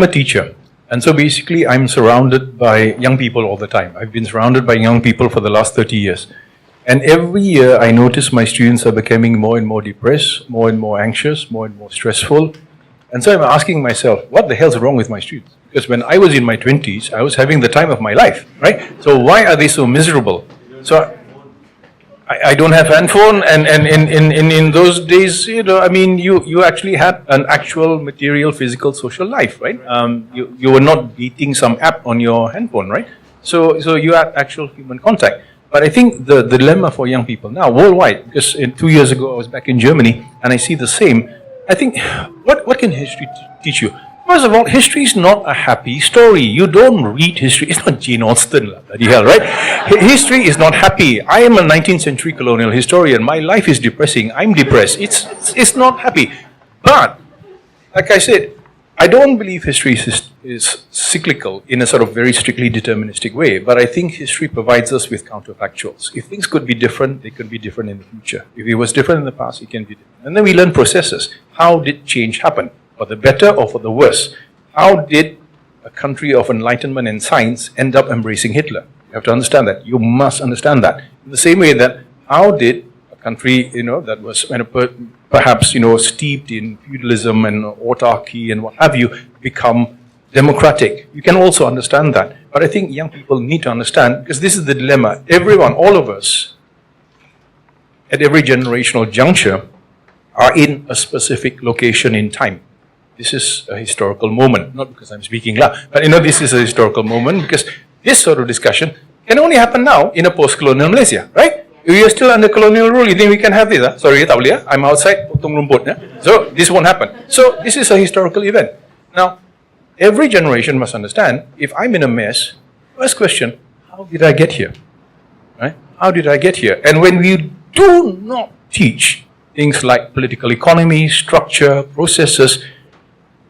a teacher, and so basically I'm surrounded by young people all the time. I've been surrounded by young people for the last 30 years. And every year I notice my students are becoming more and more depressed, more and more anxious, more and more stressful. And so I'm asking myself, what the hell's wrong with my students? Because when I was in my 20s, I was having the time of my life, right? So why are they so miserable? So I don't have handphone, and in those days, I mean, you actually had an actual material, physical, social life, right? You were not dating some app on your handphone, right? So you had actual human contact. But I think the dilemma for young people now, worldwide, because 2 years ago I was back in Germany and I see the same. I think, what can history teach you? First of all, history is not a happy story. You don't read history. It's not Jane Austen, bloody hell, right? History is not happy. I am a 19th century colonial historian. My life is depressing. I'm depressed. It's not happy. But, like I said, I don't believe history is cyclical in a sort of very strictly deterministic way. But I think history provides us with counterfactuals. If things could be different, they could be different in the future. If it was different in the past, it can be different. And then we learn processes. How did change happen? For the better or for the worse? How did a country of enlightenment and science end up embracing Hitler? You have to understand that. You must understand that. In the same way that how did a country, that was perhaps, steeped in feudalism and autarky and what have you, become democratic? You can also understand that. But I think young people need to understand, because this is the dilemma. Everyone, all of us, at every generational juncture, are in a specific location in time. This is a historical moment, not because I'm speaking loud, but this is a historical moment because this sort of discussion can only happen now in a post-colonial Malaysia, right? We are still under colonial rule. You think we can have this? Sorry, tak boleh, I'm outside, potong rumput. So this won't happen. So this is a historical event. Now, every generation must understand, if I'm in a mess, first question, how did I get here? Right? How did I get here? And when we do not teach things like political economy, structure, processes,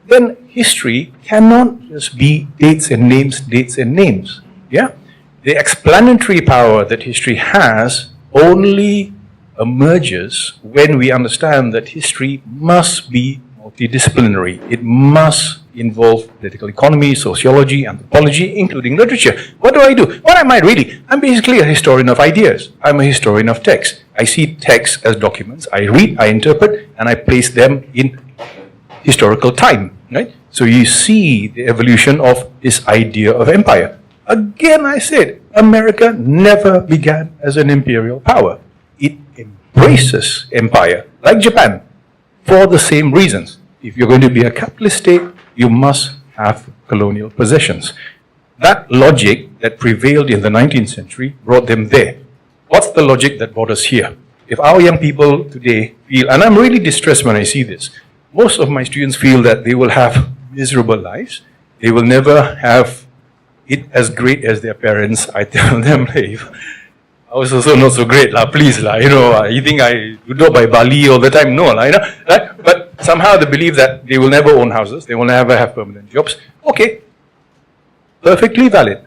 then history cannot just be dates and names, yeah? The explanatory power that history has only emerges when we understand that history must be multidisciplinary. It must involve political economy, sociology, anthropology, including literature. What do? What am I really? I'm basically a historian of ideas. I'm a historian of text. I see texts as documents. I read, I interpret, and I place them in historical time, right? So you see the evolution of this idea of empire. Again, I said, America never began as an imperial power. It embraces empire, like Japan, for the same reasons. If you're going to be a capitalist state, you must have colonial possessions. That logic that prevailed in the 19th century brought them there. What's the logic that brought us here? If our young people today feel, and I'm really distressed when I see this, most of my students feel that they will have miserable lives. They will never have it as great as their parents. I tell them, hey, I was also not so great, please, you think I do by Bali all the time? No, right? But somehow they believe that they will never own houses, they will never have permanent jobs. Okay, perfectly valid.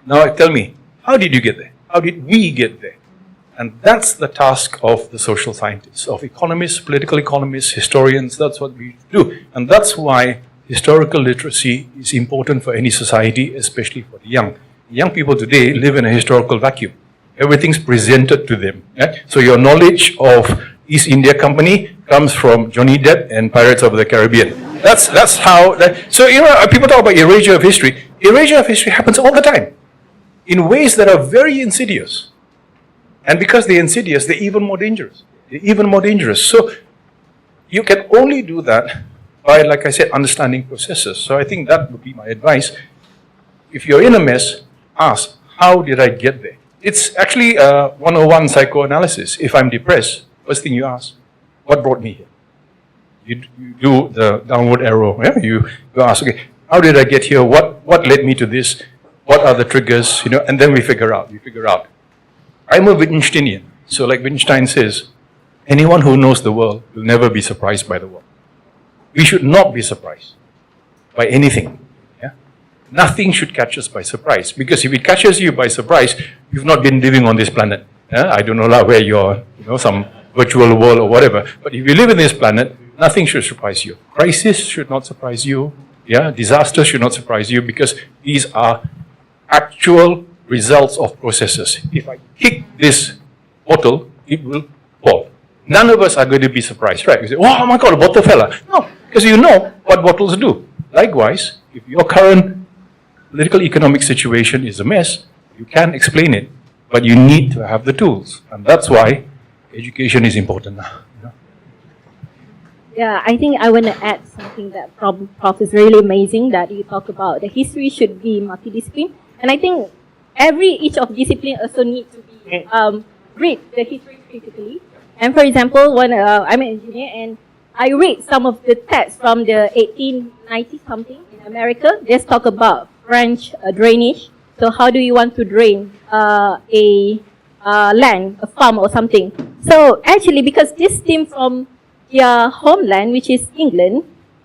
Now tell me, how did you get there? How did we get there? And that's the task of the social scientists, of economists, political economists, historians. That's what we do. And that's why historical literacy is important for any society, especially for the young. Young people today live in a historical vacuum. Everything's presented to them. Yeah? So your knowledge of East India Company comes from Johnny Depp and Pirates of the Caribbean. That's how. So people talk about erasure of history. Erasure of history happens all the time, in ways that are very insidious. And because they're insidious, they're even more dangerous. So you can only do that by, like I said, understanding processes. So I think that would be my advice. If you're in a mess, ask, how did I get there? It's actually 101 psychoanalysis. If I'm depressed, first thing you ask, what brought me here? You do the downward arrow. Yeah? You ask, okay, how did I get here? What led me to this? What are the triggers? And then we figure out. I'm a Wittgensteinian. So like Wittgenstein says, anyone who knows the world will never be surprised by the world. We should not be surprised by anything. Yeah? Nothing should catch us by surprise. Because if it catches you by surprise, you've not been living on this planet. Yeah? I don't know where you're, some virtual world or whatever. But if you live in this planet, nothing should surprise you. Crisis should not surprise you. Yeah? Disaster should not surprise you, because these are actual results of processes. If I kick this bottle, it will fall. None of us are going to be surprised, right? You say, oh my God, a bottle fell. No, because you know what bottles do. Likewise, if your current political economic situation is a mess, you can explain it but you need to have the tools. And that's why education is important now. Yeah, I think I want to add something that Prof is really amazing that you talk about. The history should be multidiscipline, and I think each of discipline also need to be read the history critically. And for example, I'm an engineer and I read some of the texts from the 1890 something in America. Just talk about French drainage. So how do you want to drain a land, a farm or something? So actually, because this stem from their homeland, which is England,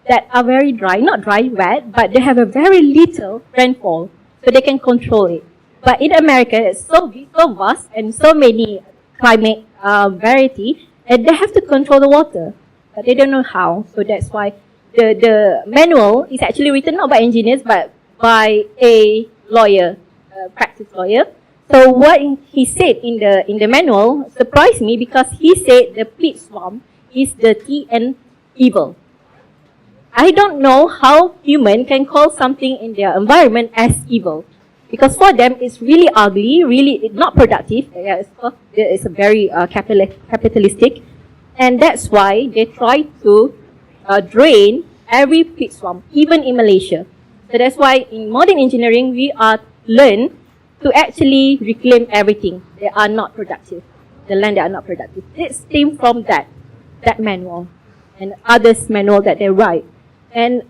that are very dry, not dry, wet, but they have a very little rainfall, so they can control it. But in America, it's so big, so vast, and so many climate variety, and they have to control the water, but they don't know how. So that's why the manual is actually written not by engineers, but by a lawyer, a practice lawyer. So what he said in the manual surprised me, because he said the peat swamp is dirty and evil. I don't know how human can call something in their environment as evil, because for them it's really ugly, really not productive. It's a very capitalistic, and that's why they try to drain every peat swamp, even in Malaysia. So that's why in modern engineering we are learned to actually reclaim everything. They are not productive. The land that are not productive. It stems from that manual and others manual that they write. And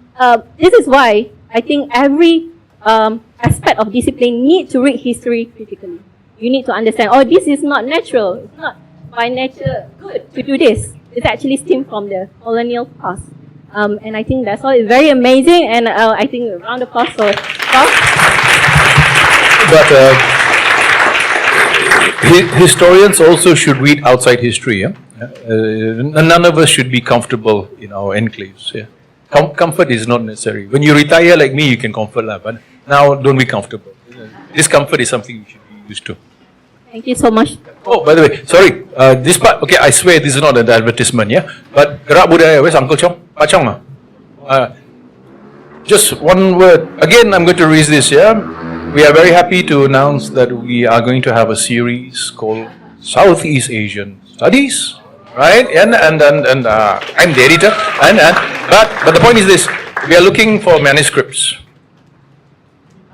this is why I think every aspect of discipline need to read history critically. You need to understand, oh, this is not natural. It's not by nature good to do this. It's actually stemmed from the colonial past. And I think that's all. It's very amazing, and I think a round of applause for Prof. But historians also should read outside history. Yeah? None of us should be comfortable in our enclaves. Yeah? Comfort is not necessary. When you retire like me, you can comfort that, but now don't be comfortable. Discomfort is something you should be used to. Thank you so much. Oh, by the way, sorry. This part, okay, I swear this is not an advertisement, yeah? But gerak budaya, where's Uncle Chong? Pak Chong? Just one word. Again, I'm going to raise this, yeah? We are very happy to announce that we are going to have a series called Southeast Asian Studies, right? And I'm the editor. But the point is this: we are looking for manuscripts.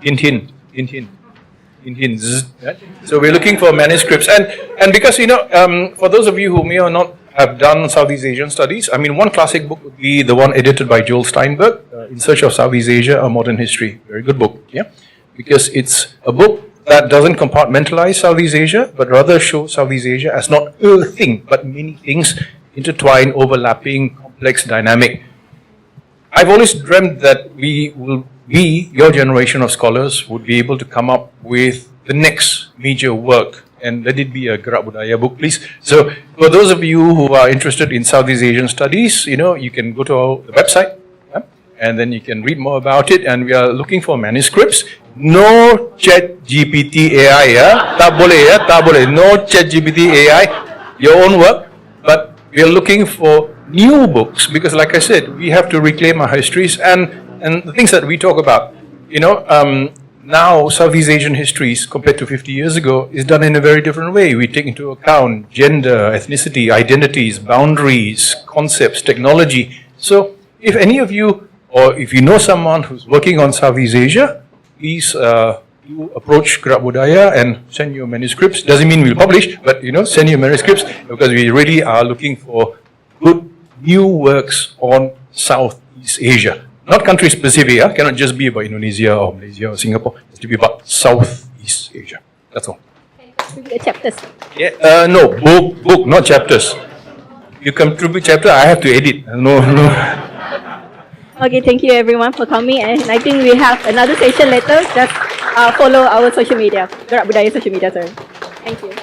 Hint. So we're looking for manuscripts, and because for those of you who may or not have done Southeast Asian studies, I mean, one classic book would be the one edited by Joel Steinberg, In Search of Southeast Asia: A Modern History. Very good book, yeah, because it's a book that doesn't compartmentalize Southeast Asia, but rather shows Southeast Asia as not a thing, but many things intertwined, overlapping, complex, dynamic. I've always dreamt that your generation of scholars would be able to come up with the next major work, and let it be a Gerak Budaya book, please. So for those of you who are interested in Southeast Asian studies, you can go to our website, yeah, and then you can read more about it, and we are looking for manuscripts. No chat GPT AI, yeah? Tak boleh. No chat GPT AI, your own work, but we are looking for new books, because like I said, we have to reclaim our histories and the things that we talk about. Now Southeast Asian histories compared to 50 years ago is done in a very different way. We take into account gender, ethnicity, identities, boundaries, concepts, technology. So if any of you, or if you know someone who's working on Southeast Asia, please you approach Gerak Budaya and send your manuscripts. Doesn't mean we'll publish, but send your manuscripts, because we really are looking for good new works on Southeast Asia. Not country specific, cannot just be about Indonesia or Malaysia or Singapore. It has to be about Southeast Asia. That's all. Contribute chapters. Yeah, no, book, not chapters. You contribute chapter, I have to edit. No. Okay, thank you everyone for coming, and I think we have another session later. Just follow our social media, Gerak Budaya social media, sorry. Thank you.